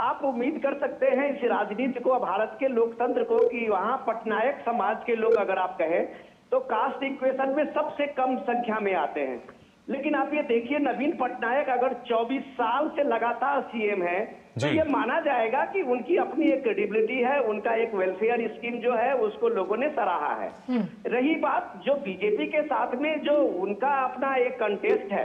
आप उम्मीद कर सकते हैं इस राजनीति को, भारत के लोकतंत्र को, कि वहाँ पटनायक समाज के लोग अगर आप कहें तो कास्ट इक्वेशन में सबसे कम संख्या में आते हैं। लेकिन आप ये देखिए, नवीन पटनायक अगर 24 साल से लगातार सीएम है तो ये माना जाएगा कि उनकी अपनी एक क्रेडिबिलिटी है, उनका एक वेलफेयर स्कीम जो है उसको लोगों ने सराहा है। रही बात जो बीजेपी के साथ में जो उनका अपना एक कंटेस्ट है,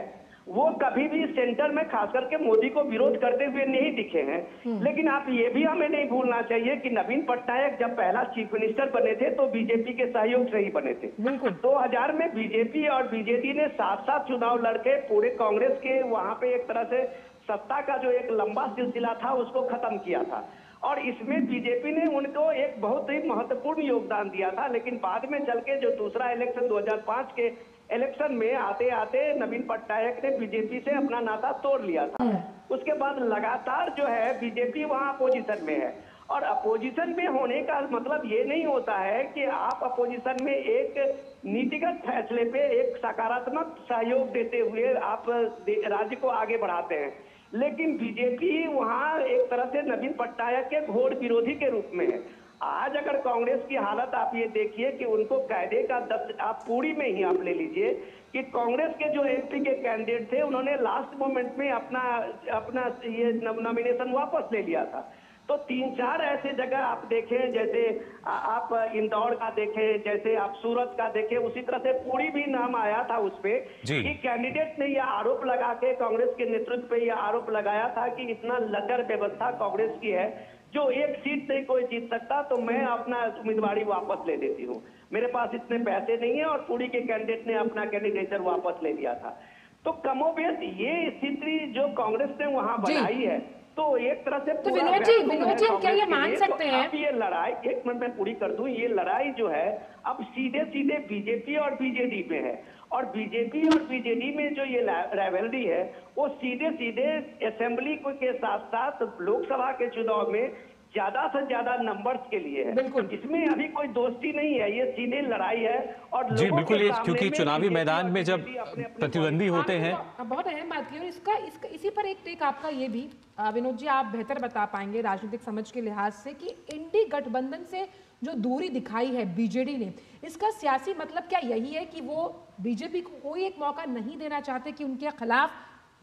वो कभी भी सेंटर में खास करके मोदी को विरोध करते हुए नहीं दिखे हैं। लेकिन आप ये भी हमें नहीं भूलना चाहिए कि नवीन पटनायक जब पहला चीफ मिनिस्टर बने थे तो बीजेपी के सहयोग से ही बने थे। 2000 में बीजेपी और बीजेडी ने साथ साथ चुनाव लड़के पूरे कांग्रेस के वहां पे एक तरह से सत्ता का जो एक लंबा सिलसिला था उसको खत्म किया था, और इसमें बीजेपी ने उनको एक बहुत ही महत्वपूर्ण योगदान दिया था। लेकिन बाद में चल के जो दूसरा इलेक्शन 2005 के इलेक्शन में आते आते नवीन पटनायक ने बीजेपी से अपना नाता तोड़ लिया था। उसके बाद लगातार जो है बीजेपी वहां अपोजिशन में है, और अपोजिशन में होने का मतलब ये नहीं होता है कि आप अपोजिशन में एक नीतिगत फैसले पे एक सकारात्मक सहयोग देते हुए आप राज्य को आगे बढ़ाते हैं। लेकिन बीजेपी वहां एक तरह से नवीन पटनायक के घोर विरोधी के रूप में है। आज अगर कांग्रेस की हालत आप ये देखिए कि उनको कायदे का आप पूरी में ही आप ले लीजिए कि कांग्रेस के जो एमपी के कैंडिडेट थे उन्होंने लास्ट मोमेंट में अपना ये नॉमिनेशन वापस ले लिया था। तो 3-4 ऐसे जगह आप देखें, जैसे आप इंदौर का देखें, जैसे आप सूरत का देखें, उसी तरह से पूरी भी नाम आया था उस पे कि कैंडिडेट ने यह आरोप लगा के कांग्रेस के नेतृत्व पे यह आरोप लगाया था कि इतना लचर व्यवस्था कांग्रेस की है, जो एक सीट नहीं कोई जीत सकता, तो मैं अपना उम्मीदवारी वापस ले देती हूँ। मेरे पास इतने पैसे नहीं है, और पुरी के कैंडिडेट ने अपना कैंडिडेचर वापस ले लिया था। तो कमोबेश ये स्थिति जो कांग्रेस ने वहां बनाई है, तो एक तरह से तो विनोद जी हम क्या ये मान सकते हैं? अब ये लड़ाई, एक मिनट में पूरी कर दूं, ये लड़ाई जो है अब सीधे सीधे बीजेपी और बीजेडी में है, और बीजेपी और बीजेडी में जो ये राइवलरी है वो सीधे सीधे असेंबली के साथ साथ लोकसभा के चुनाव में ज्यादा से ज्यादा नंबर्स के लिए है। बिल्कुल, इसमें अभी कोई दोस्ती नहीं है, ये सीधे लड़ाई है। और जी बिल्कुल, ये सामने क्योंकि में चुनावी बीजेपी मैदान और में जब बीजेडी अपने प्रतिद्वंदी होते हैं। बहुत अहम बात की, और इसका इसी पर एक टेक आपका ये भी विनोद जी आप बेहतर बता पाएंगे राजनीतिक समझ के लिहाज से कि इंडी गठबंधन से जो दूरी दिखाई है बीजेडी ने, इसका सियासी मतलब क्या यही है कि वो बीजेपी को कोई एक मौका नहीं देना चाहते कि उनके खिलाफ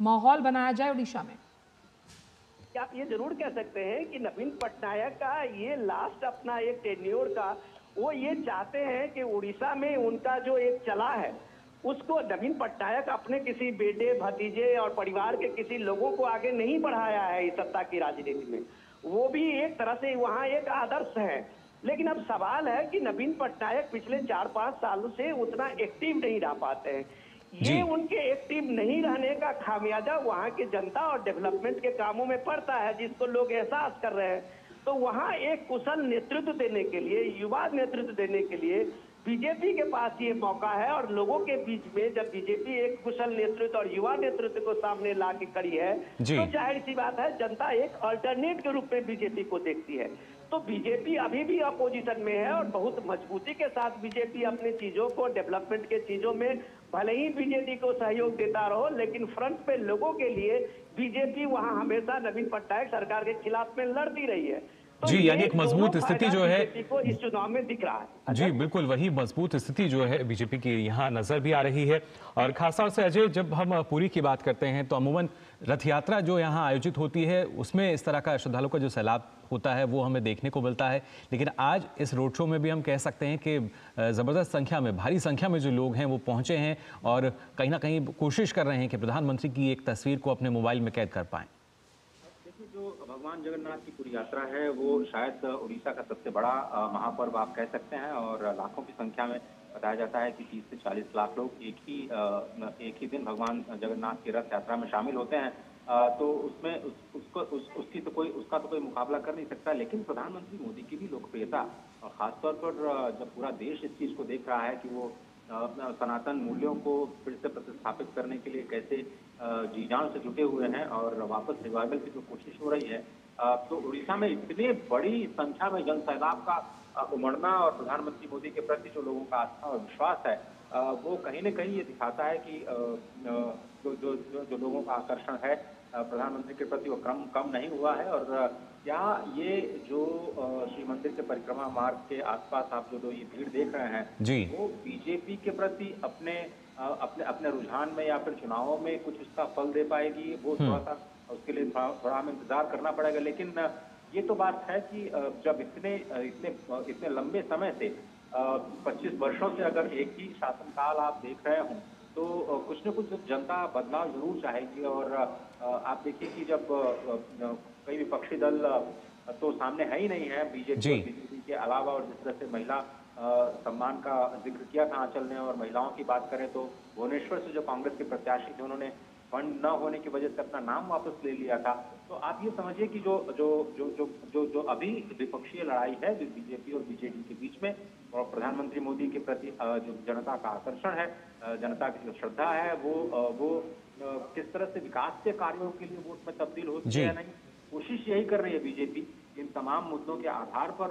माहौल बनाया जाए उड़ीसा में? आप ये जरूर कह सकते हैं कि नवीन पटनायक का ये लास्ट अपना एक टेन्योर का वो ये चाहते हैं कि उड़ीसा में उनका जो एक चला है उसको नवीन पटनायक अपने किसी बेटे भतीजे और परिवार के किसी लोगों को आगे नहीं बढ़ाया है इस सत्ता की राजनीति में। वो भी एक तरह से वहाँ एक आदर्श है, लेकिन अब सवाल है कि नवीन पटनायक पिछले 4-5 सालों से उतना एक्टिव नहीं रह पाते हैं। ये उनके एक्टिव नहीं रहने का खामियाजा वहाँ की जनता और डेवलपमेंट के कामों में पड़ता है, जिसको लोग एहसास कर रहे हैं। तो वहाँ एक कुशल नेतृत्व देने के लिए, युवा नेतृत्व देने के लिए बीजेपी के पास ये मौका है, और लोगों के बीच में जब बीजेपी एक कुशल नेतृत्व और युवा नेतृत्व को सामने ला के खड़ी है, तो जाहिर सी बात है जनता एक अल्टरनेट के रूप में बीजेपी को देखती है। तो बीजेपी अभी भी अपोजिशन में है, और बहुत मजबूती के साथ बीजेपी अपनी चीजों को, डेवलपमेंट के चीजों में भले ही बीजेपी को सहयोग देता रहो, लेकिन फ्रंट पे लोगों के लिए बीजेपी वहां हमेशा नवीन पटनायक सरकार के खिलाफ में लड़ती रही है। तो जी, यानी एक मजबूत स्थिति जो है को इस चुनाव में दिख रहा है। जी बिल्कुल, वही मजबूत स्थिति जो है बीजेपी की यहाँ नजर भी आ रही है। और खासतौर से अजय, जब हम पुरी की बात करते हैं तो अमूमन रथ यात्रा जो यहाँ आयोजित होती है उसमें इस तरह का श्रद्धालुओं का जो सैलाब होता है वो हमें देखने को मिलता है, लेकिन आज इस रोड शो में भी हम कह सकते हैं कि ज़बरदस्त संख्या में, भारी संख्या में जो लोग हैं वो पहुंचे हैं और कहीं ना कहीं कोशिश कर रहे हैं कि प्रधानमंत्री की एक तस्वीर को अपने मोबाइल में कैद कर पाएं। देखिए, जो भगवान जगन्नाथ की पूरी यात्रा है वो शायद उड़ीसा का सबसे बड़ा महापर्व आप कह सकते हैं, और लाखों की संख्या में बताया जाता है कि 30 से 40 लाख लोग एक ही दिन भगवान जगन्नाथ की रथ यात्रा में शामिल होते हैं। तो उसमें उसका तो कोई मुकाबला कर नहीं सकता, लेकिन प्रधानमंत्री मोदी की भी लोकप्रियता, और खासतौर पर जब पूरा देश इस चीज को देख रहा है कि वो सनातन मूल्यों को फिर से प्रतिस्थापित करने के लिए कैसे जी जान से जुटे हुए हैं और वापस रिवाइवल की जो कोशिश हो रही है, तो उड़ीसा में इतनी बड़ी संख्या में जन सैलाब का उमड़ना और प्रधानमंत्री मोदी के प्रति जो लोगों का आस्था और विश्वास है, वो कहीं न कहीं ये दिखाता है कि जो लोगों का आकर्षण है प्रधानमंत्री के प्रति वो कम नहीं हुआ है। और क्या ये जो श्री मंदिर के परिक्रमा मार्ग के आसपास आप जो ये भीड़ देख रहे हैं जी, वो बीजेपी के प्रति अपने रुझान में या फिर चुनावों में कुछ उसका फल दे पाएगी, वो थोड़ा सा उसके लिए थोड़ा हमें इंतजार करना पड़ेगा। लेकिन ये तो बात है कि जब इतने लंबे समय से 25 वर्षों से अगर एक ही शासनकाल आप देख रहे हों, तो कुछ न कुछ जनता बदलाव जरूर चाहेगी। और आप देखिए कि जब कई विपक्षी दल तो सामने है ही नहीं है बीजेपी के अलावा, और जिस तरह से महिला सम्मान का जिक्र किया था आंचल ने, और महिलाओं की बात करें तो भुवनेश्वर से जो कांग्रेस के प्रत्याशी थे उन्होंने फंड न होने की वजह से अपना नाम वापस ले लिया था। तो आप ये समझिए कि जो अभी विपक्षीय लड़ाई है जो बीजेपी और बीजेडी के बीच में, और प्रधानमंत्री मोदी के प्रति जो जनता का आकर्षण है, जनता की जो श्रद्धा है, वो किस तरह से विकास के कार्यों के लिए वोट में तब्दील होती है नहीं, कोशिश यही कर रही है बीजेपी। इन तमाम मुद्दों के आधार पर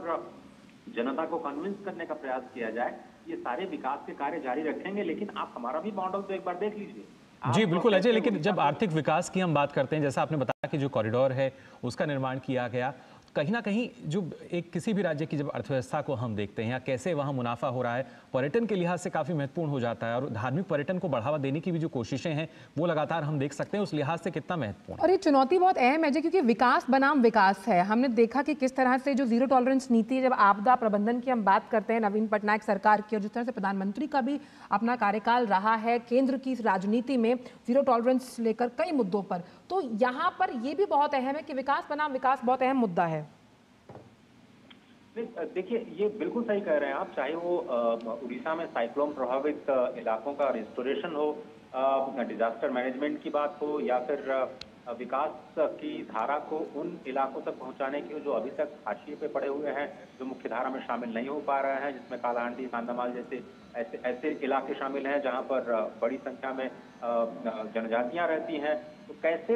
जनता को कन्विंस करने का प्रयास किया जाए। ये सारे विकास के कार्य जारी रखेंगे, लेकिन आप हमारा भी मॉडल तो एक बार देख लीजिए। जी बिल्कुल अजय, लेकिन जब आर्थिक विकास की हम बात करते हैं, जैसा आपने बताया कि जो कॉरिडोर है उसका निर्माण किया गया, कहीं ना कहीं जो एक किसी भी राज्य की जब अर्थव्यवस्था को हम देखते हैं या कैसे वहाँ मुनाफा हो रहा है, पर्यटन के लिहाज से काफ़ी महत्वपूर्ण हो जाता है, और धार्मिक पर्यटन को बढ़ावा देने की भी जो कोशिशें हैं वो लगातार हम देख सकते हैं उस लिहाज से कितना महत्वपूर्ण। और ये चुनौती बहुत अहम है क्योंकि विकास बनाम विकास है। हमने देखा कि किस तरह से जो जीरो टॉलरेंस नीति, जब आपदा प्रबंधन की हम बात करते हैं नवीन पटनायक सरकार की, और जिस तरह से प्रधानमंत्री का भी अपना कार्यकाल रहा है केंद्र की राजनीति में जीरो टॉलरेंस लेकर कई मुद्दों पर, तो यहाँ पर ये भी बहुत अहम है कि विकास बनाम विकास बहुत अहम मुद्दा है। देखिए, ये बिल्कुल सही कह रहे हैं आप, चाहे वो उड़ीसा में साइक्लोन प्रभावित इलाकों का रिस्टोरेशन हो, डिजास्टर मैनेजमेंट की बात हो, या फिर विकास की धारा को उन इलाकों तक पहुंचाने की जो अभी तक हाशिए पे पड़े हुए हैं, जो मुख्य धारा में शामिल नहीं हो पा रहे हैं, जिसमें कालाहांडी, कांधमाल जैसे ऐसे इलाके शामिल हैं जहां पर बड़ी संख्या में जनजातियां रहती हैं। तो कैसे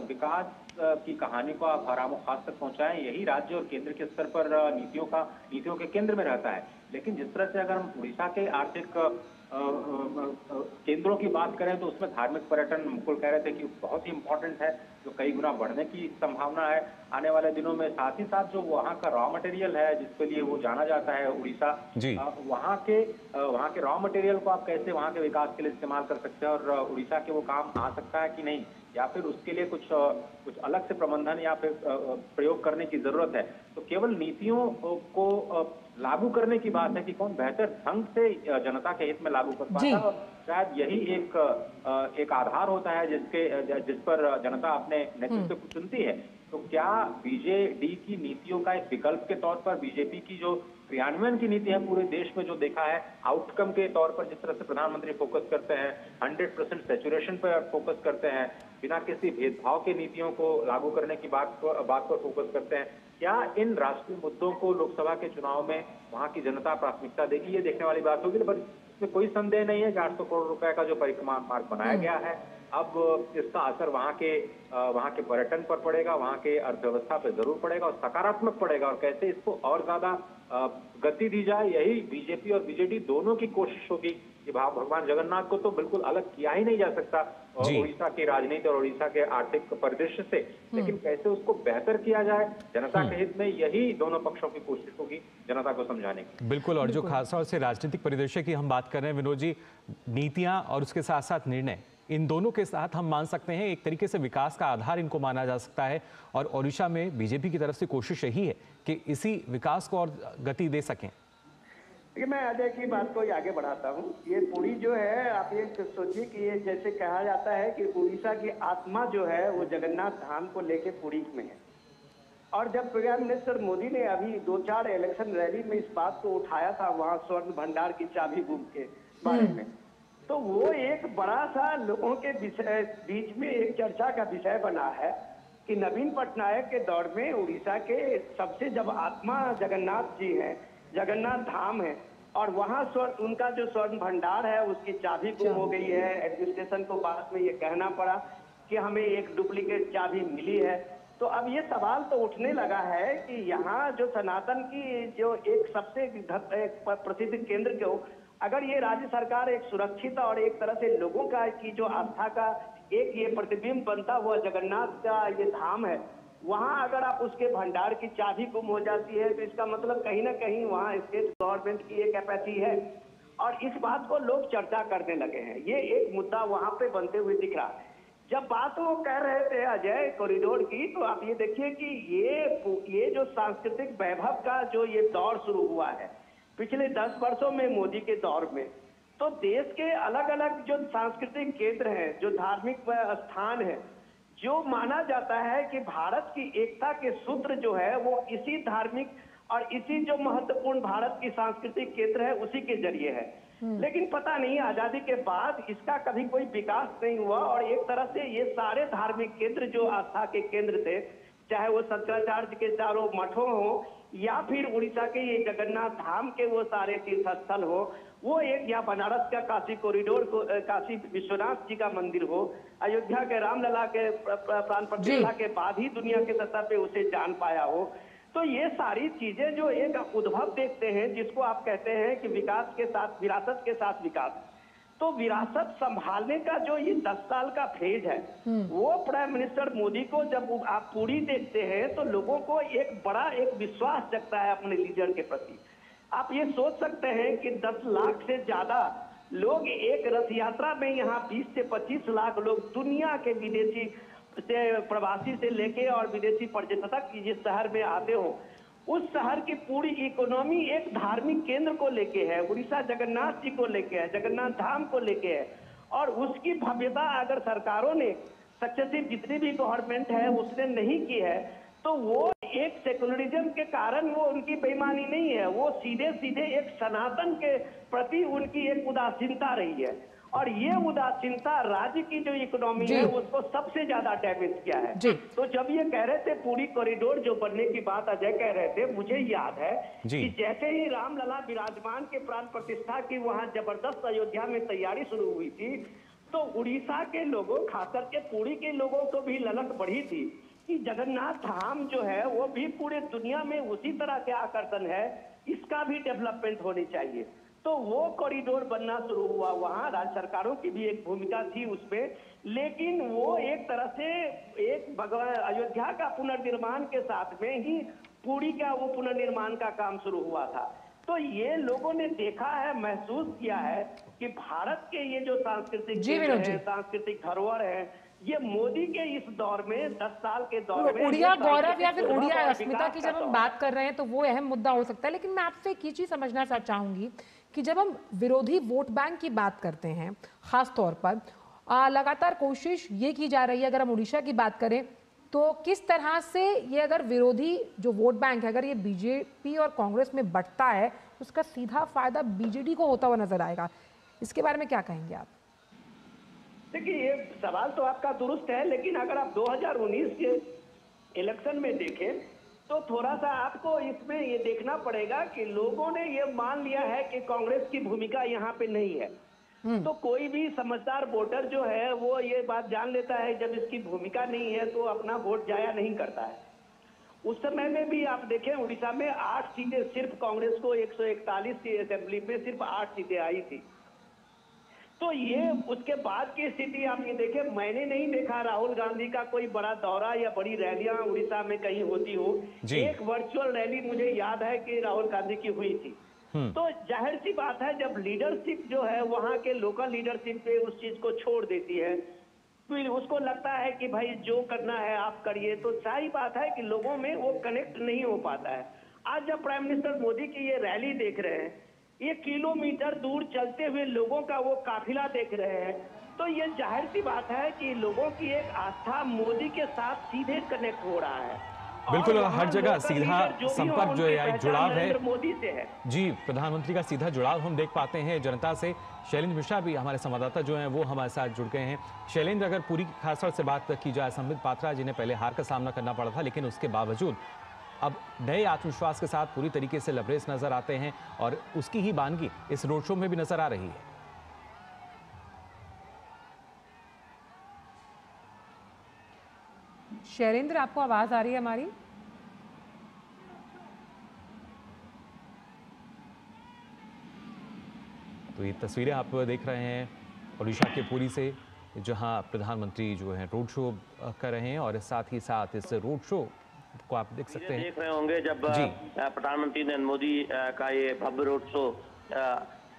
विकास की कहानी को आप आराम-ओ-खास तक पहुंचाएं, यही राज्य और केंद्र के स्तर पर नीतियों के केंद्र में रहता है। लेकिन जिस तरह से अगर हम उड़ीसा के आर्थिक केंद्रों की बात करें तो उसमें धार्मिक पर्यटन, मुकुल कह रहे थे कि बहुत ही इंपॉर्टेंट है, जो कई गुना बढ़ने की संभावना है आने वाले दिनों में। साथ ही साथ जो वहाँ का रॉ मटेरियल है, जिसके लिए वो जाना जाता है उड़ीसा, वहाँ के रॉ मटेरियल को आप कैसे वहाँ के विकास के लिए इस्तेमाल कर सकते हैं, और उड़ीसा के वो काम आ सकता है कि नहीं, या फिर उसके लिए कुछ अलग से प्रबंधन या फिर प्रयोग करने की जरूरत है। तो केवल नीतियों को लागू करने की बात है कि कौन बेहतर ढंग से जनता के हित में लागू कर पाता है, और शायद यही एक आधार होता है जिस पर जनता अपने नेतृत्व को चुनती है। तो क्या बीजेडी की नीतियों का एक विकल्प के तौर पर बीजेपी की जो क्रियान्वयन की नीति है पूरे देश में जो देखा है, आउटकम के तौर पर जिस तरह से प्रधानमंत्री फोकस करते हैं, 100% सैचुरेशन पर फोकस करते हैं, बिना किसी भेदभाव के नीतियों को लागू करने की बात पर फोकस करते हैं, क्या इन राष्ट्रीय मुद्दों को लोकसभा के चुनाव में वहां की जनता प्राथमिकता देगी, ये देखने वाली बात होगी। पर इसमें कोई संदेह नहीं है कि 800 करोड़ रुपए का जो परिक्रमा मार्ग बनाया गया है, अब इसका असर वहां के पर्यटन पर पड़ेगा, वहां के अर्थव्यवस्था पर जरूर पड़ेगा और सकारात्मक पड़ेगा। और कैसे इसको और ज्यादा गति दी जाए, यही बीजेपी और बीजेडी दोनों की कोशिश होगी। कि भगवान जगन्नाथ को तो बिल्कुल अलग किया ही नहीं जा सकता उड़ीसा की राजनीति और उड़ीसा के आर्थिक परिदृश्य से, लेकिन कैसे उसको बेहतर किया जाए जनता के हित में, यही दोनों पक्षों की कोशिश होगी जनता को समझाने की। बिल्कुल, और जो खासतौर से राजनीतिक परिदृश्य की हम बात कर रहे हैं विनोद जी, नीतियां और उसके साथ साथ निर्णय, इन दोनों के साथ हम मान सकते हैं एक तरीके से विकास का आधार इनको माना जा सकता है। और ओडिशा में बीजेपी की तरफ से कोशिश यही है कि इसी विकास को और गति दे सकें। देखिए, मैं अजय की बात को आगे बढ़ाता हूँ। ये पुरी जो है, आप ये सोचिए कि ये जैसे कहा जाता है कि उड़ीसा की आत्मा जो है वो जगन्नाथ धाम को लेके पुरी में है। और जब प्रधान मिनिस्टर मोदी ने अभी 2-4 इलेक्शन रैली में इस बात को उठाया था, वहाँ स्वर्ण भंडार की चाबी गुम के बारे में, तो वो एक बड़ा सा लोगों के बीच में एक चर्चा का विषय बना है कि नवीन पटनायक के दौर में उड़ीसा के सबसे जब आत्मा जगन्नाथ जी हैं, जगन्नाथ धाम है, और वहाँ उनका जो स्वर्ण भंडार है उसकी चाबी गुम हो गई है। एडमिनिस्ट्रेशन को बाद में ये कहना पड़ा कि हमें एक डुप्लीकेट चाबी मिली है। तो अब ये सवाल तो उठने लगा है कि यहाँ जो सनातन की जो एक सबसे प्रसिद्ध केंद्र को, अगर ये राज्य सरकार एक सुरक्षित और एक तरह से लोगों का की जो आस्था का एक ये प्रतिबिंब बनता हुआ जगन्नाथ का ये धाम है, वहाँ अगर आप उसके भंडार की चाबी गुम हो जाती है तो इसका मतलब कहीं ना कहीं वहाँ स्टेट गवर्नमेंट की एक कैपेसिटी है, और इस बात को लोग चर्चा करने लगे हैं। ये एक मुद्दा वहाँ पे बनते हुए दिख रहा है। जब बात वो कह रहे थे अजय कॉरिडोर की, तो आप ये देखिए कि ये जो सांस्कृतिक वैभव का जो ये दौर शुरू हुआ है पिछले 10 वर्षों में मोदी के दौर में, तो देश के अलग अलग जो सांस्कृतिक केंद्र हैं, जो धार्मिक स्थान है, जो माना जाता है कि भारत की एकता के सूत्र जो है वो इसी धार्मिक और इसी जो महत्वपूर्ण भारत की सांस्कृतिक केंद्र है उसी के जरिए है। लेकिन पता नहीं आजादी के बाद इसका कभी कोई विकास नहीं हुआ, और एक तरह से ये सारे धार्मिक केंद्र जो आस्था के केंद्र थे, चाहे वो शंकराचार्य के चारों मठों हो या फिर उड़ीसा के ये जगन्नाथ धाम के वो सारे तीर्थ स्थल हो, वो एक या बनारस का काशी कॉरिडोर को, काशी विश्वनाथ जी का मंदिर हो, अयोध्या के रामलला के प्राण प्रतिष्ठा के बाद ही दुनिया के सतह पे उसे जान पाया हो। तो ये सारी चीजें जो एक उद्भव देखते हैं, जिसको आप कहते हैं कि विकास के साथ विरासत के साथ विकास, तो विरासत संभालने का जो ये 10 साल का फेज है, वो प्राइम मिनिस्टर मोदी को जब आप पूरी देखते हैं तो लोगों को एक बड़ा एक विश्वास जगता है अपने लीडर के प्रति। आप ये सोच सकते हैं कि 10 लाख से ज्यादा लोग एक रथ यात्रा में, यहाँ 20 से 25 लाख लोग दुनिया के विदेशी से, प्रवासी से लेके और विदेशी पर्यटक जिस शहर में आते हो, उस शहर की पूरी इकोनॉमी एक धार्मिक केंद्र को लेके है, उड़ीसा जगन्नाथ जी को लेके है, जगन्नाथ धाम को लेके है। और उसकी भव्यता अगर सरकारों ने सक्सेसिव जितनी भी गवर्नमेंट है उसने नहीं की है, तो वो एक सेकुलरिज्म के कारण वो उनकी बेईमानी नहीं है, वो सीधे सीधे एक सनातन के प्रति उनकी एक उदासीनता रही है, और ये उदासीनता राज्य की जो इकोनॉमी है उसको सबसे ज्यादा डैमेज किया है। तो जब ये कह रहे थे पूरी कॉरिडोर जो बनने की बात अजय कह रहे थे, मुझे याद है कि जैसे ही रामलला विराजमान के प्राण प्रतिष्ठा की वहां जबरदस्त अयोध्या में तैयारी शुरू हुई थी, तो उड़ीसा के लोगों, खासकर के पुरी के लोगों को भी ललक बढ़ी थी कि जगन्नाथ धाम जो है वो भी पूरे दुनिया में उसी तरह के आकर्षण है, इसका भी डेवलपमेंट होनी चाहिए। तो वो कॉरिडोर बनना शुरू हुआ, वहां राज्य सरकारों की भी एक भूमिका थी उसमें, लेकिन वो एक तरह से एक अयोध्या का पुनर्निर्माण के साथ में ही पुरी का वो पुनर्निर्माण का काम शुरू हुआ था। तो ये लोगों ने देखा है, महसूस किया है कि भारत के ये जो सांस्कृतिक धरोहर है, ये मोदी के इस दौर में 10 साल के दौर में उड़िया गौरव या फिर उड़िया अस्मिता की जब हम बात कर रहे हैं तो वो अहम मुद्दा हो सकता है। लेकिन मैं आपसे एक ही चीज समझना चाहूंगी कि जब हम विरोधी वोट बैंक की बात करते हैं, खास तौर पर लगातार कोशिश ये की जा रही है, अगर हम उड़ीसा की बात करें तो किस तरह से ये अगर विरोधी जो वोट बैंक है अगर ये बीजेपी और कांग्रेस में बंटता है, उसका सीधा फायदा बीजेडी को होता हुआ नजर आएगा। इसके बारे में क्या कहेंगे आप? देखिए, ये सवाल तो आपका दुरुस्त है, लेकिन अगर आप 2019 के इलेक्शन में देखें तो थोड़ा सा आपको इसमें ये देखना पड़ेगा कि लोगों ने ये मान लिया है कि कांग्रेस की भूमिका यहाँ पे नहीं है। तो कोई भी समझदार वोटर जो है वो ये बात जान लेता है जब इसकी भूमिका नहीं है तो अपना वोट जाया नहीं करता है। उस समय में भी आप देखें उड़ीसा में 8 सीटें, सिर्फ कांग्रेस को 141 की असेंबली में सिर्फ 8 सीटें आई थी। तो ये उसके बाद की स्थिति आप ये देखें, मैंने नहीं देखा राहुल गांधी का कोई बड़ा दौरा या बड़ी रैलियां उड़ीसा में कहीं होती हो। एक वर्चुअल रैली मुझे याद है कि राहुल गांधी की हुई थी। तो जाहिर सी बात है जब लीडरशिप जो है वहां के लोकल लीडरशिप पे उस चीज को छोड़ देती है, फिर उसको लगता है कि भाई जो करना है आप करिए, तो सही बात है कि लोगों में वो कनेक्ट नहीं हो पाता है। आज जब प्राइम मिनिस्टर मोदी की ये रैली देख रहे हैं, ये किलोमीटर दूर चलते हुए लोगों का वो काफिला देख रहे हैं, तो ये जाहिर सी बात है कि लोगों की एक आस्था मोदी के साथ सीधे कनेक्ट हो रहा है। बिल्कुल, हर जगह सीधा संपर्क जो है, जुड़ाव है मोदी से है। जी, प्रधानमंत्री का सीधा जुड़ाव हम देख पाते हैं जनता से। शैलेंद्र मिश्रा भी हमारे संवाददाता जो हैं वो हमारे साथ जुड़ गए हैं। शैलेंद्र, अगर पूरी खासतौर से बात की जाए, संबित पात्रा जिन्हें पहले हार का सामना करना पड़ा था, लेकिन उसके बावजूद अब नए आत्मविश्वास के साथ पूरी तरीके से लबरेज नजर आते हैं और उसकी ही बानगी इस रोड शो में भी नजर आ रही है। शैलेंद्र, आपको आवाज आ रही है हमारी? तो ये तस्वीरें आप देख रहे हैं उड़ीसा के पुरी से, जहां प्रधानमंत्री जो है रोड शो कर रहे हैं और साथ ही साथ इस रोड शो को आप देख सकते हैं, देख रहे होंगे जब प्रधानमंत्री नरेंद्र मोदी का ये भव्य रोड शो,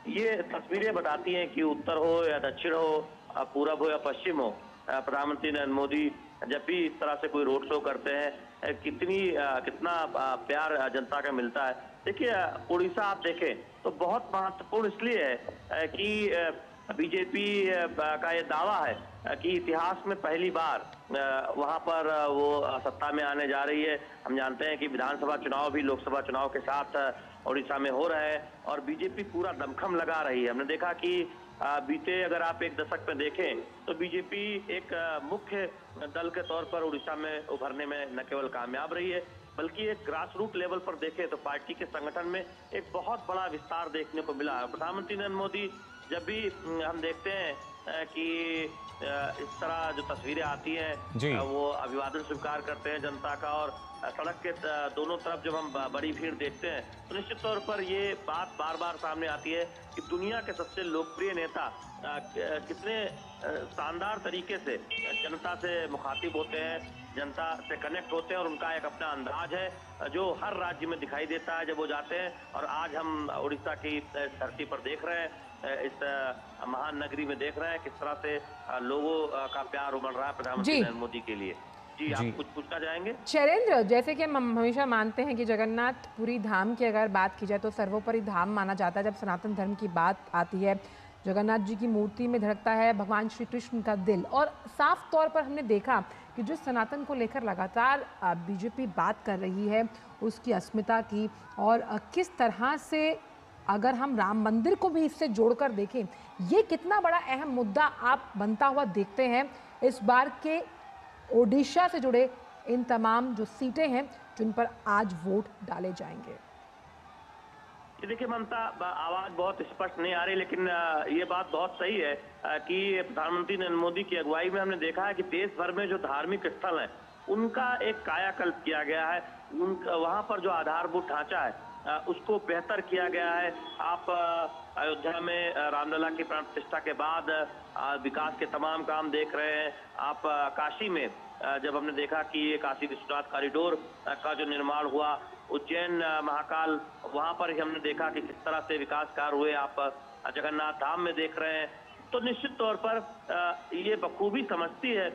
ये तस्वीरें बताती हैं कि उत्तर हो या दक्षिण हो, पूरब हो या पश्चिम हो, प्रधानमंत्री नरेंद्र मोदी जब भी इस तरह से कोई रोड शो करते हैं कितना प्यार जनता का मिलता है। देखिए, उड़ीसा आप देखें तो बहुत महत्वपूर्ण इसलिए है कि बीजेपी का ये दावा है कि इतिहास में पहली बार वहां पर वो सत्ता में आने जा रही है। हम जानते हैं कि विधानसभा चुनाव भी लोकसभा चुनाव के साथ उड़ीसा में हो रहा है और बीजेपी पूरा दमखम लगा रही है। हमने देखा कि बीते अगर आप एक दशक में देखें तो बीजेपी एक मुख्य दल के तौर पर उड़ीसा में उभरने में न केवल कामयाब रही है, बल्कि एक ग्रास रूट लेवल पर देखें तो पार्टी के संगठन में एक बहुत बड़ा विस्तार देखने को मिला है। प्रधानमंत्री नरेंद्र मोदी जब भी हम देखते हैं कि इस तरह जो तस्वीरें आती हैं वो अभिवादन स्वीकार करते हैं जनता का, और सड़क के दोनों तरफ जब हम बड़ी भीड़ देखते हैं तो निश्चित तौर पर ये बात बार बार सामने आती है कि दुनिया के सबसे लोकप्रिय नेता कितने शानदार तरीके से जनता से मुखातिब होते हैं, जनता से कनेक्ट होते हैं, और उनका एक अपना अंदाज है जो हर राज्य में दिखाई देता है जब वो जाते हैं। और आज हम उड़ीसा की धरती पर देख रहे हैं, इस महान नगरी में देख रहे हैं किस तरह से लोगों का प्यार उमड़ रहा है प्रधानमंत्री नरेंद्र मोदी के लिए। जी, आप कुछ पूछना चाहेंगे? शैलेंद्र, जैसे कि हम हमेशा मानते हैं कि जगन्नाथपुरी धाम की अगर बात की जाए तो सर्वोपरि धाम माना जाता है जब सनातन धर्म की बात आती है, जगन्नाथ जी की मूर्ति में धड़कता है भगवान श्री कृष्ण का दिल। और साफ तौर पर हमने देखा कि जो सनातन को लेकर लगातार बीजेपी बात कर रही है उसकी अस्मिता की, और किस तरह से अगर हम राम मंदिर को भी इससे जोड़कर देखें, ये कितना बड़ा अहम मुद्दा आप बनता हुआ देखते हैं इस बार के ओडिशा से जुड़े इन तमाम जो सीटें हैं जिन पर आज वोट डाले जाएंगे। देखिए ममता, आवाज बहुत स्पष्ट नहीं आ रही, लेकिन ये बात बहुत सही है कि प्रधानमंत्री नरेंद्र मोदी की अगुवाई में हमने देखा है कि देश भर में जो धार्मिक स्थल हैं उनका एक कायाकल्प किया गया है। वहां पर जो आधारभूत ढांचा है उसको बेहतर किया गया है। आप अयोध्या में रामलला की प्राण प्रतिष्ठा के बाद विकास के तमाम काम देख रहे हैं। आप काशी में जब हमने देखा कि ये काशी विश्वनाथ कॉरिडोर का जो निर्माण हुआ, उज्जैन महाकाल, वहां पर ही हमने देखा कि किस तरह से विकास कार्य हुए। आप जगन्नाथ धाम में देख रहे हैं। तो निश्चित तौर पर ये बखूबी समझती है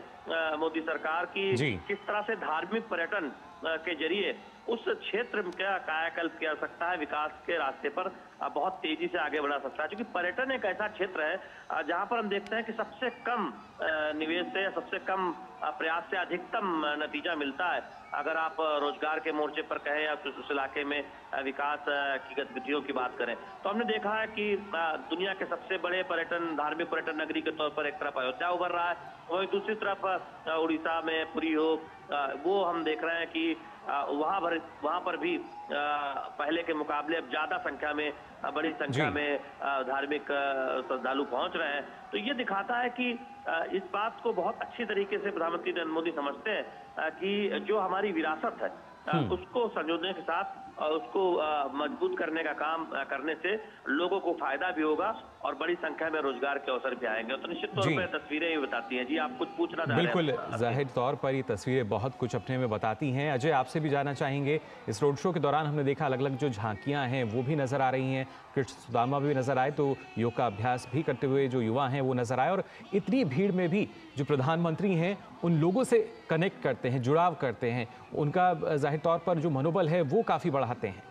मोदी सरकार की किस तरह से धार्मिक पर्यटन के जरिए उस क्षेत्र का कायाकल्प किया जा सकता है, विकास के रास्ते पर बहुत तेजी से आगे बढ़ा सकता है। क्योंकि पर्यटन एक ऐसा क्षेत्र है जहां पर हम देखते हैं कि सबसे कम निवेश से, सबसे कम प्रयास से अधिकतम नतीजा मिलता है। अगर आप रोजगार के मोर्चे पर कहें या उस इलाके में विकास की गतिविधियों की बात करें, तो हमने देखा है कि दुनिया के सबसे बड़े पर्यटन, धार्मिक पर्यटन नगरी के तौर पर एक तरफ अयोध्या उभर रहा है, वहीं दूसरी तरफ उड़ीसा में पुरी हो, वो हम देख रहे हैं कि वहां पर भी पहले के मुकाबले अब ज्यादा संख्या में, बड़ी संख्या में धार्मिक श्रद्धालु पहुंच रहे हैं। तो ये दिखाता है कि इस बात को बहुत अच्छी तरीके से प्रधानमंत्री नरेंद्र मोदी समझते हैं कि जो हमारी विरासत है उसको संजोने के साथ उसको मजबूत करने का काम करने से लोगों को फायदा भी होगा और बड़ी संख्या में रोजगार के अवसर भी आएंगे। तो निश्चित तौर पर तस्वीरें ये बताती हैं। जी, आप कुछ पूछना चाह रहे हैं? बिल्कुल, जाहिर तौर पर ये तस्वीरें बहुत कुछ अपने में बताती हैं। अजय, आपसे भी जानना चाहेंगे, इस रोड शो के दौरान हमने देखा अलग अलग जो झांकियां हैं वो भी नजर आ रही हैं, कृष्ण सुदामा भी नजर आए, तो योग का अभ्यास भी करते हुए जो युवा हैं वो नजर आए, और इतनी भीड़ में भी जो प्रधानमंत्री हैं उन लोगों से कनेक्ट करते हैं, जुड़ाव करते हैं, उनका जाहिर तौर पर जो मनोबल है वो काफी बढ़ाते हैं।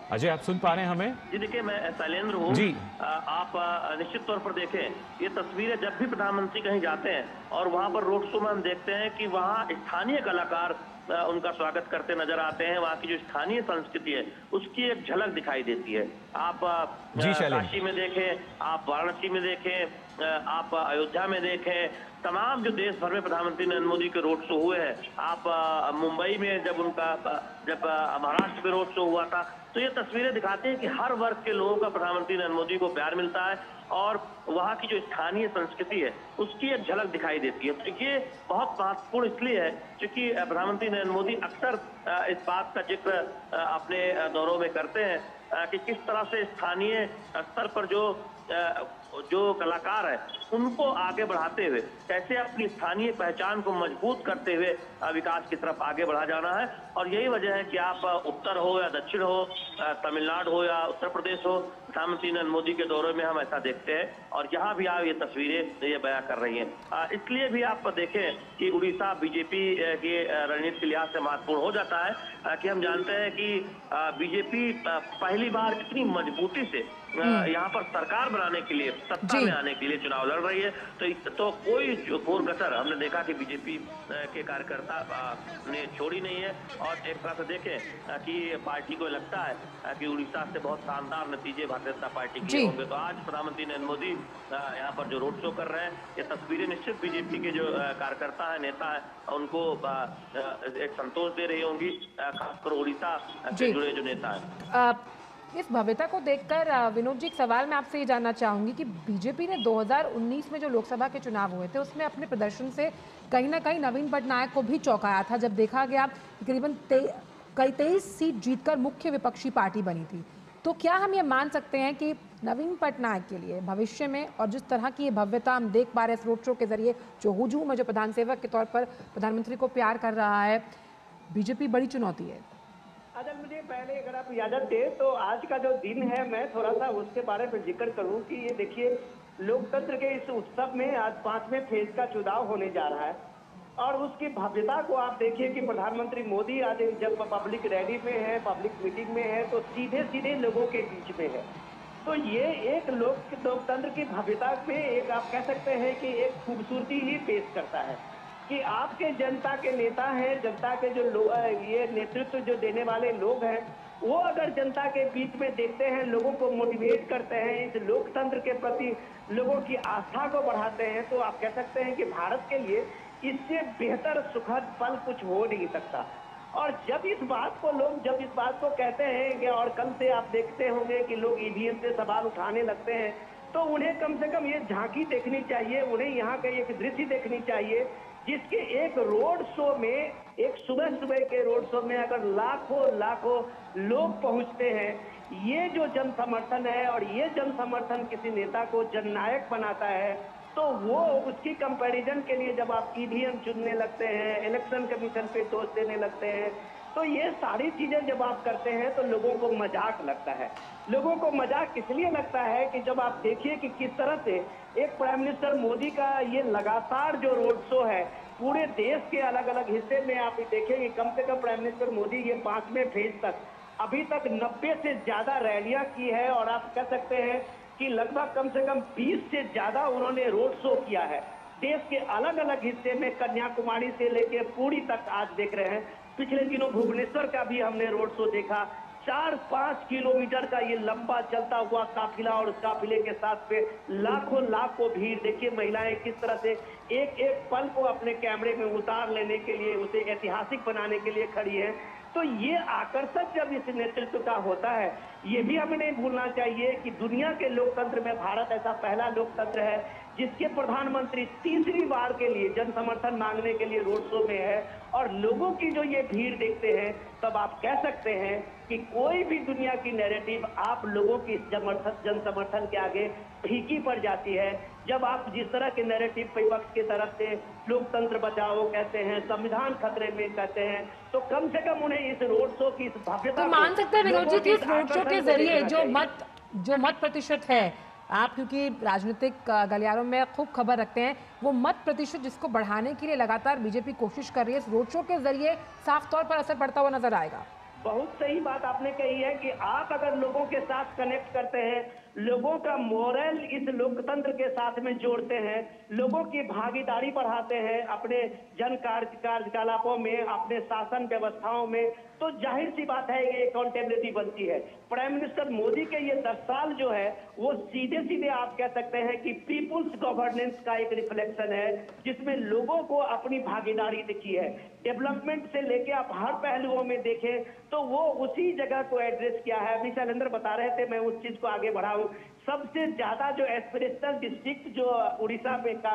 अजय, आप सुन पा रहे हैं हमें? जी देखिए, मैं शैलेंद्र हूँ जी। आप निश्चित तौर पर देखें, ये तस्वीरें जब भी प्रधानमंत्री कहीं जाते हैं और वहां पर रोड शो में हम देखते हैं कि वहाँ स्थानीय कलाकार उनका स्वागत करते नजर आते हैं। वहाँ की जो स्थानीय संस्कृति है उसकी एक झलक दिखाई देती है। आप काशी में देखें, आप वाराणसी में देखें, आप अयोध्या में देखें, तमाम जो देश भर में प्रधानमंत्री नरेंद्र मोदी के रोड शो हुए हैं। आप मुंबई में जब महाराष्ट्र में रोड शो हुआ था, तो ये तस्वीरें दिखाती हैं कि हर वर्ग के लोगों का प्रधानमंत्री नरेंद्र मोदी को प्यार मिलता है और वहाँ की जो स्थानीय संस्कृति है उसकी एक झलक दिखाई देती है। तो ये बहुत महत्वपूर्ण इसलिए है क्योंकि प्रधानमंत्री नरेंद्र मोदी अक्सर इस बात का जिक्र अपने दौरों में करते हैं कि किस तरह से स्थानीय स्तर पर जो कलाकार है उनको आगे बढ़ाते हुए कैसे अपनी स्थानीय पहचान को मजबूत करते हुए विकास की तरफ आगे बढ़ा जाना है। और यही वजह है कि आप उत्तर हो या दक्षिण हो, तमिलनाडु हो या उत्तर प्रदेश हो, प्रधानमंत्री नरेंद्र मोदी के दौरे में हम ऐसा देखते हैं और यहाँ भी आप ये तस्वीरें ये बयां कर रही हैं। इसलिए भी आप देखें कि उड़ीसा बीजेपी के रणनीति के लिहाज से महत्वपूर्ण हो जाता है कि हम जानते हैं कि बीजेपी पहली बार इतनी मजबूती से यहाँ पर सरकार बनाने के लिए, सत्ता में आने के लिए चुनाव लड़ रही है। तो कोई घोर कसर हमने देखा कि बीजेपी के कार्यकर्ता ने छोड़ी नहीं है। और एक तरह से देखें कि पार्टी को लगता है कि उड़ीसा से बहुत शानदार नतीजे भारतीय जनता पार्टी के होंगे। तो आज प्रधानमंत्री नरेंद्र मोदी यहाँ पर जो रोड शो कर रहे हैं, ये तस्वीरें निश्चित बीजेपी के जो कार्यकर्ता है, नेता है, उनको एक संतोष दे रही होंगी, खासकर उड़ीसा से जुड़े जो नेता है। इस भव्यता को देखकर विनोद जी, एक सवाल मैं आपसे ये जानना चाहूंगी कि बीजेपी ने 2019 में जो लोकसभा के चुनाव हुए थे उसमें अपने प्रदर्शन से कहीं ना कहीं नवीन पटनायक को भी चौंकाया था, जब देखा गया तकरीबन 23 सीट जीतकर मुख्य विपक्षी पार्टी बनी थी। तो क्या हम ये मान सकते हैं कि नवीन पटनायक के लिए भविष्य में, और जिस तरह की ये भव्यता हम देख पा रहे हैं इस रोड शो के जरिए, जो हुजूम है, जो प्रधान सेवक के तौर पर प्रधानमंत्री को प्यार कर रहा है, बीजेपी बड़ी चुनौती है? अगर मुझे पहले अगर आप इजाजत दे तो आज का जो दिन है मैं थोड़ा सा उसके बारे में जिक्र करूं कि ये देखिए, लोकतंत्र के इस उत्सव में आज 5वें फेज का चुनाव होने जा रहा है और उसकी भव्यता को आप देखिए कि प्रधानमंत्री मोदी आज जब पब्लिक रैली में है, पब्लिक मीटिंग में है, तो सीधे सीधे लोगों के बीच में है। तो ये एक लोकतंत्र की भव्यता में एक आप कह सकते हैं कि एक खूबसूरती ही पेश करता है कि आपके जनता के नेता हैं, जनता के जो ये नेतृत्व जो देने वाले लोग हैं, वो अगर जनता के बीच में देखते हैं, लोगों को मोटिवेट करते हैं, इस लोकतंत्र के प्रति लोगों की आस्था को बढ़ाते हैं, तो आप कह सकते हैं कि भारत के लिए इससे बेहतर सुखद पल कुछ हो नहीं सकता। और जब इस बात को कहते हैं कि और कल से आप देखते होंगे कि लोग ईवीएम से सवाल उठाने लगते हैं, तो उन्हें कम से कम ये झांकी देखनी चाहिए, उन्हें यहाँ का एक दृश्य देखनी चाहिए जिसके एक रोड शो में, एक सुबह के रोड शो में अगर लाखों लोग पहुंचते हैं, ये जो जन समर्थन है और ये जन समर्थन किसी नेता को जननायक बनाता है, तो वो उसकी कंपैरिजन के लिए जब आप ईवीएम चुनने लगते हैं, इलेक्शन कमीशन पे दोष देने लगते हैं, तो ये सारी चीजें जब आप करते हैं तो लोगों को मजाक लगता है। लोगों को मजाक इसलिए लगता है कि जब आप देखिए कि किस तरह से एक प्राइम मिनिस्टर मोदी का ये लगातार जो रोड शो है, पूरे देश के अलग अलग हिस्से में आप देखेंगे, कम से कम प्राइम मिनिस्टर मोदी ये 5वें फेज तक अभी तक 90 से ज्यादा रैलियां की है और आप कह सकते हैं कि लगभग कम से कम 20 से ज्यादा उन्होंने रोड शो किया है। देश के अलग अलग हिस्से में कन्याकुमारी से लेकर पुरी तक आज देख रहे हैं। पिछले दिनों भुवनेश्वर का भी हमने रोड शो देखा। 4-5 किलोमीटर का ये लंबा चलता हुआ काफिला और उस काफिले के साथ पे लाखों भीड़। देखिए महिलाएं किस तरह से एक एक पल को अपने कैमरे में उतार लेने के लिए, उसे ऐतिहासिक बनाने के लिए खड़ी है। तो ये आकर्षण जब इस नेतृत्व का होता है, ये भी हमें नहीं भूलना चाहिए कि दुनिया के लोकतंत्र में भारत ऐसा पहला लोकतंत्र है जिसके प्रधानमंत्री तीसरी बार के लिए जन समर्थन मांगने के लिए रोड शो में है। और लोगों की जो ये भीड़ देखते हैं, तब आप कह सकते हैं कि कोई भी दुनिया की नैरेटिव आप लोगों की जन समर्थन के आगे फीकी पड़ जाती है। जब आप जिस तरह के नैरेटिव विपक्ष की तरफ से लोकतंत्र बचाओ कहते हैं, संविधान खतरे में कहते हैं, तो कम से कम उन्हें इस रोड शो की इस भव्यता तो मान सकते हैं विनोद जी कि इस रोड शो के जरिए जो मत प्रतिशत है, आप क्योंकि राजनीतिक गलियारों में खूब खबर रखते हैं, वो मत प्रतिशत जिसको बढ़ाने के लिए लगातार बीजेपी कोशिश कर रही है, इस रोड शो के जरिए साफ तौर पर असर पड़ता हुआ नजर आएगा। बहुत सही बात आपने कही है कि आप अगर लोगों के साथ कनेक्ट करते हैं, लोगों का मोरल इस लोकतंत्र के साथ में जोड़ते हैं, लोगों की भागीदारी बढ़ाते हैं अपने जन कार्यकलापों में, अपने शासन व्यवस्थाओं में, तो जाहिर सी बात है ये अकाउंटेबिलिटी बनती है। प्राइम मिनिस्टर मोदी के ये 10 साल जो है वो सीधे सीधे आप कह सकते हैं कि पीपुल्स गवर्नेंस का एक रिफ्लेक्शन है, जिसमें लोगों को अपनी भागीदारी दिखी है। डेवलपमेंट से लेके आप हर पहलुओं में देखें तो वो उसी जगह को एड्रेस किया है। अभी शैलेंद्र बता रहे थे, मैं उस चीज को आगे बढ़ाऊं। सबसे ज्यादा जो एस्पिरेशनल डिस्ट्रिक्ट जो उड़ीसा में का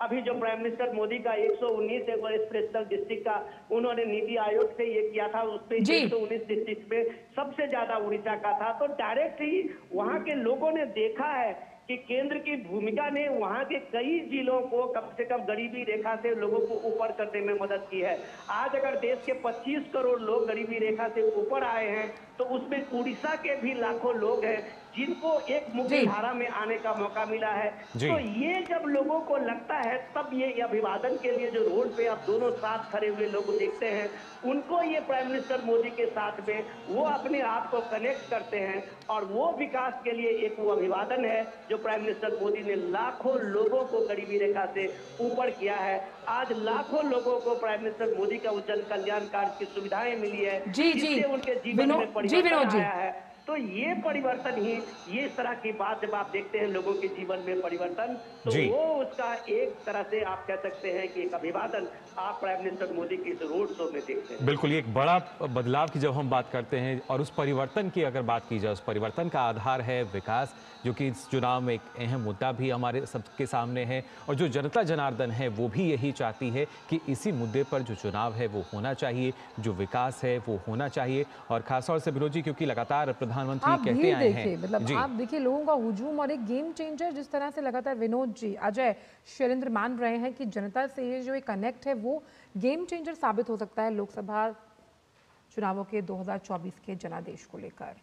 अभी जो प्राइम मिनिस्टर मोदी का 119 एस्पिरेशनल डिस्ट्रिक्ट का उन्होंने नीति आयोग से ये किया था, उस पे 119 डिस्ट्रिक्ट में सबसे ज्यादा उड़ीसा का था। तो डायरेक्ट ही वहां के लोगों ने देखा है कि केंद्र की भूमिका ने वहां के कई जिलों को कम से कम गरीबी रेखा से लोगों को ऊपर करने में मदद की है। आज अगर देश के 25 करोड़ लोग गरीबी रेखा से ऊपर आए हैं, तो उसमें उड़ीसा के भी लाखों लोग हैं जिनको एक मुख्य धारा में आने का मौका मिला है। तो ये जब लोगों को लगता है, तब ये अभिवादन के लिए जो रोड पे आप दोनों साथ खड़े हुए लोग देखते हैं, उनको ये प्राइम मिनिस्टर मोदी के साथ में वो अपने आप को कनेक्ट करते हैं। और वो विकास के लिए एक वो अभिवादन है जो प्राइम मिनिस्टर मोदी ने लाखों लोगों को गरीबी रेखा से ऊपर किया है। आज लाखों लोगों को प्राइम मिनिस्टर मोदी का जन कल्याण कार्ड की सुविधाएं मिली है, जिससे उनके जीवन में परिवर्तन आया है। तो ये परिवर्तन ही, ये इस तरह की बात जब आप देखते हैं लोगों के जीवन में परिवर्तन, तो वो उसका एक तरह से आप कह सकते हैं कि एक अभिवादन आप प्राइम मिनिस्टर मोदी की इस रोड शो में देखते हैं। बिल्कुल, ये एक बड़ा बदलाव की जब हम बात करते हैं और उस परिवर्तन की अगर बात की जाए, उस परिवर्तन का आधार है विकास, जो कि इस चुनाव में एक अहम मुद्दा भी हमारे सबके सामने है। और जो जनता जनार्दन है वो भी यही चाहती है कि इसी मुद्दे पर जो चुनाव है वो होना चाहिए, जो विकास है वो होना चाहिए। और खासतौर से विनोद जी, क्योंकि लगातार प्रधानमंत्री कहते आए हैं, मतलब आप देखिए लोगों का हुजूम और एक गेम चेंजर जिस तरह से लगातार विनोद जी, अजय, शैलेंद्र मान रहे हैं कि जनता से ये जो एक कनेक्ट है वो गेम चेंजर साबित हो सकता है लोकसभा चुनावों के 2024 के जनादेश को लेकर।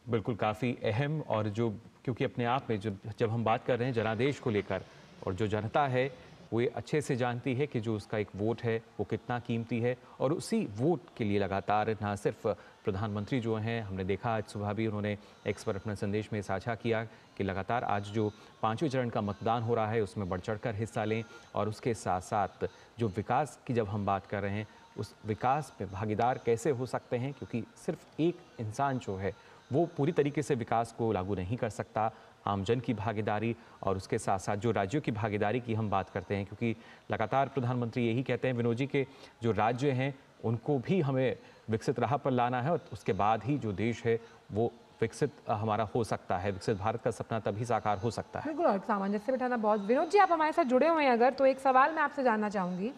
बिल्कुल, काफ़ी अहम, और जो क्योंकि अपने आप में जब हम बात कर रहे हैं जनादेश को लेकर, और जो जनता है वो ये अच्छे से जानती है कि जो उसका एक वोट है वो कितना कीमती है, और उसी वोट के लिए लगातार ना सिर्फ प्रधानमंत्री जो हैं, हमने देखा आज सुबह भी उन्होंने एक्स पर अपने संदेश में साझा किया कि लगातार आज जो 5वें चरण का मतदान हो रहा है उसमें बढ़ चढ़कर हिस्सा लें, और उसके साथ साथ जो विकास की जब हम बात कर रहे हैं उस विकास में भागीदार कैसे हो सकते हैं, क्योंकि सिर्फ एक इंसान जो है वो पूरी तरीके से विकास को लागू नहीं कर सकता। आमजन की भागीदारी और उसके साथ साथ जो राज्यों की भागीदारी की हम बात करते हैं, क्योंकि लगातार प्रधानमंत्री यही कहते हैं विनोद जी के जो राज्य हैं उनको भी हमें विकसित राह पर लाना है, और उसके बाद ही जो देश है वो विकसित हमारा हो सकता है। विकसित भारत का सपना तभी साकार हो सकता है। बिल्कुल, और सामंजस्य बिठाना बहुत। विनोद जी, आप हमारे साथ जुड़े हुए हैं अगर, तो एक सवाल मैं आपसे जानना चाहूंगी।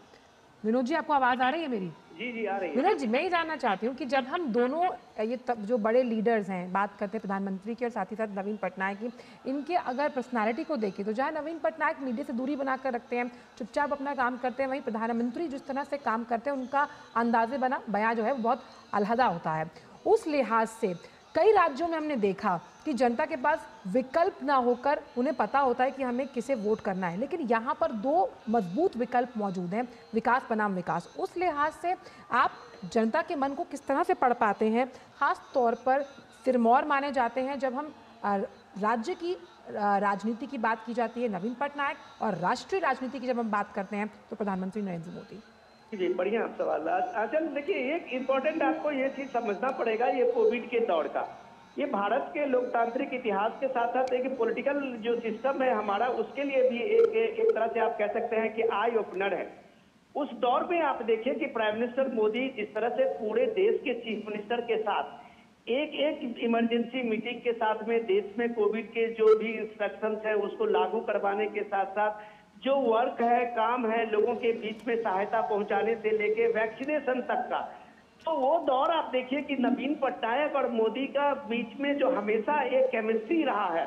विनोद जी, आपको आवाज आ रही है मेरी? जी जी आ रही है। विनोद जी, मैं ये जानना चाहती हूँ कि जब हम दोनों ये जो बड़े लीडर्स हैं, बात करते हैं प्रधानमंत्री की और साथ ही साथ नवीन पटनायक की, इनके अगर पर्सनालिटी को देखें तो जहाँ नवीन पटनायक मीडिया से दूरी बनाकर रखते हैं, चुपचाप अपना काम करते हैं, वहीं प्रधानमंत्री जिस तरह से काम करते हैं उनका अंदाजे बयां जो है वो बहुत अलहदा होता है। उस लिहाज से कई राज्यों में हमने देखा कि जनता के पास विकल्प ना होकर उन्हें पता होता है कि हमें किसे वोट करना है, लेकिन यहाँ पर दो मजबूत विकल्प मौजूद हैं, विकास बनाम विकास। उस लिहाज से आप जनता के मन को किस तरह से पढ़ पाते हैं? खास तौर पर सिरमौर माने जाते हैं जब हम राज्य की राजनीति की बात की जाती है नवीन पटनायक, और राष्ट्रीय राजनीति की जब हम बात करते हैं तो प्रधानमंत्री नरेंद्र मोदी। जी, बढ़िया सवाल। आचल देखिए, एक इम्पोर्टेंट आपको ये चीज समझना पड़ेगा, ये कोविड के दौर का, ये भारत के लोकतांत्रिक इतिहास के साथ साथ एक पॉलिटिकल जो सिस्टम है हमारा, उसके लिए भी एक तरह से आप कह सकते हैं कि आई ओपनर है। उस दौर में आप देखिए कि प्राइम मिनिस्टर मोदी जिस तरह से पूरे देश के चीफ मिनिस्टर के साथ एक इमरजेंसी मीटिंग के साथ में देश में कोविड के जो भी इंस्ट्रक्शंस है उसको लागू करवाने के साथ साथ जो वर्क है, काम है, लोगों के बीच में सहायता पहुंचाने से लेके वैक्सीनेशन तक का, तो वो दौर आप देखिए कि नवीन पटनायक और मोदी का बीच में जो हमेशा एक केमिस्ट्री रहा है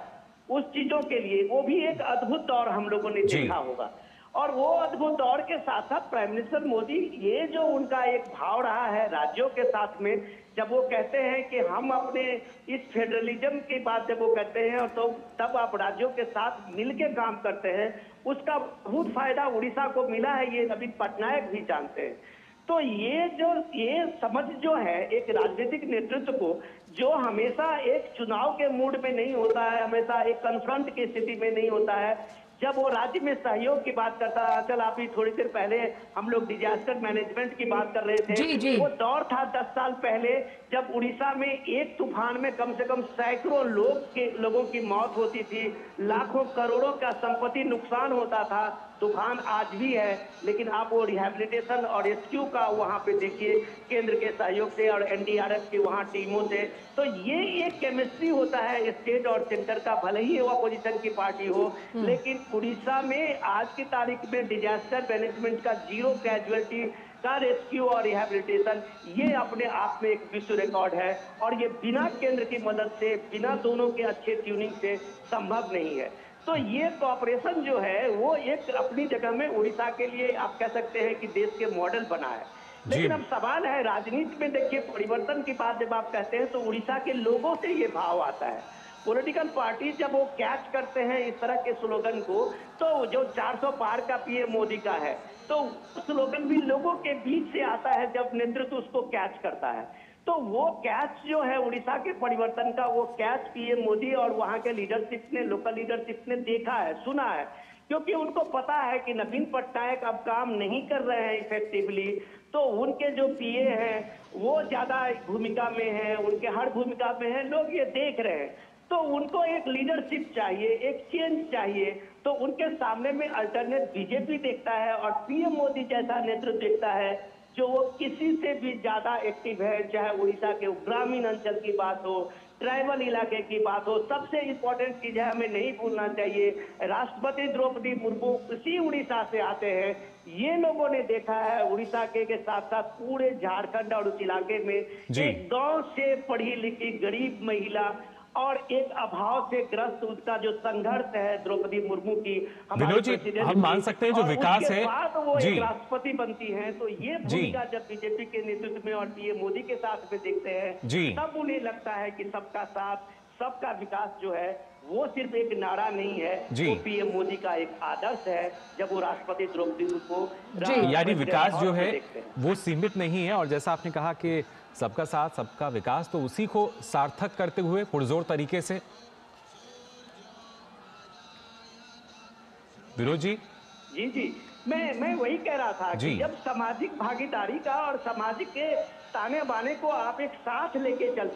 उस चीजों के लिए, वो भी एक अद्भुत दौर हम लोगों ने देखा होगा। और वो अद्भुत दौर के साथ साथ प्राइम मिनिस्टर मोदी, ये जो उनका एक भाव रहा है राज्यों के साथ में, जब वो कहते हैं कि हम अपने इस फेडरलिज्म की बात जब वो कहते हैं और तो तब आप राज्यों के साथ मिलकर काम करते हैं, उसका बहुत फायदा उड़ीसा को मिला है, ये नवीन पटनायक भी जानते हैं। तो ये समझ जो है एक राजनीतिक नेतृत्व को, जो हमेशा एक चुनाव के मूड में नहीं होता है, हमेशा एक कन्फ्रंट की स्थिति में नहीं होता है, जब वो राज्य में सहयोग की बात करता है। चल, आप ही थोड़ी देर पहले हम लोग डिजास्टर मैनेजमेंट की बात कर रहे थे। जी। वो दौर था 10 साल पहले जब उड़ीसा में एक तूफान में कम से कम सैकड़ों लोगों की मौत होती थी, लाखों करोड़ों का संपत्ति नुकसान होता था। तूफान आज भी है, लेकिन आप वो रिहैबिलिटेशन और रेस्क्यू का वहां पे देखिए केंद्र के सहयोग से और एनडीआरएफ की वहां टीमों से। तो ये एक केमिस्ट्री होता है स्टेट और सेंटर का, भले ही वो अपोजिशन की पार्टी हो, लेकिन उड़ीसा में आज की तारीख में डिजास्टर मैनेजमेंट का 0 कैजुअलिटी का रेस्क्यू और रिहैबिलिटेशन, ये अपने आप में एक विश्व रिकॉर्ड है, और ये बिना केंद्र की मदद से, बिना दोनों के अच्छे ट्यूनिंग से संभव नहीं है। तो ये कॉपरेशन जो है वो एक अपनी जगह में उड़ीसा के लिए आप कह सकते हैं कि देश के मॉडल बना है। लेकिन अब सवाल है राजनीति में, देखिए परिवर्तन की बात जब आप कहते हैं तो उड़ीसा के लोगों से ये भाव आता है। पॉलिटिकल पार्टी जब वो कैच करते हैं इस तरह के स्लोगन को, तो जो 400 पार का पीएम मोदी का है, तो स्लोगन भी लोगों के बीच से आता है जब नेतृत्व उसको कैच करता है। तो वो कैच जो है उड़ीसा के परिवर्तन का, वो कैच पीएम मोदी और वहां के लीडरशिप ने, लोकल लीडरशिप ने देखा है, सुना है, क्योंकि उनको पता है कि नवीन पटनायक अब काम नहीं कर रहे हैं इफेक्टिवली, तो उनके जो पीए हैं वो ज्यादा भूमिका में हैं, उनके हर भूमिका में हैं, लोग ये देख रहे हैं। तो उनको एक लीडरशिप चाहिए, एक चेंज चाहिए, तो उनके सामने में अल्टरनेट बीजेपी देखता है और पीएम मोदी जैसा नेतृत्व देखता है जो वो किसी से भी ज्यादा एक्टिव है, चाहे उड़ीसा के ग्रामीण अंचल की बात हो, ट्राइबल इलाके की बात हो। सबसे इंपॉर्टेंट चीज है, हमें नहीं भूलना चाहिए, राष्ट्रपति द्रौपदी मुर्मू इसी उड़ीसा से आते हैं। ये लोगों ने देखा है उड़ीसा के साथ साथ पूरे झारखंड और उस इलाके में एक गांव से पढ़ी लिखी गरीब महिला और एक अभाव से ग्रस्त उसका जो संघर्ष है द्रौपदी मुर्मू की, विनोद जी, हम मान सकते हैं जो विकास है, वो एक राष्ट्रपति बनती है। तो ये भूमिका जब बीजेपी के नेतृत्व में और पीएम मोदी के साथ में देखते हैं, तब उन्हें लगता है कि सबका साथ, सबका विकास जो है वो सिर्फ एक नारा नहीं है, जी। वो पीएम मोदी का एक आदर्श है। जब वो राष्ट्रपति द्रौपदी मुर्मू को यानी विकास जो है देखते हैं। वो सीमित नहीं है, और जैसा आपने कहा कि सबका साथ सबका विकास, तो उसी को सार्थक करते हुए पुरजोर तरीके से। विरोध जी जी मैं वही कह रहा था जी। कि जब सामाजिक भागीदारी का और सामाजिक के ताने बाने को आप एक साथ लेके चलते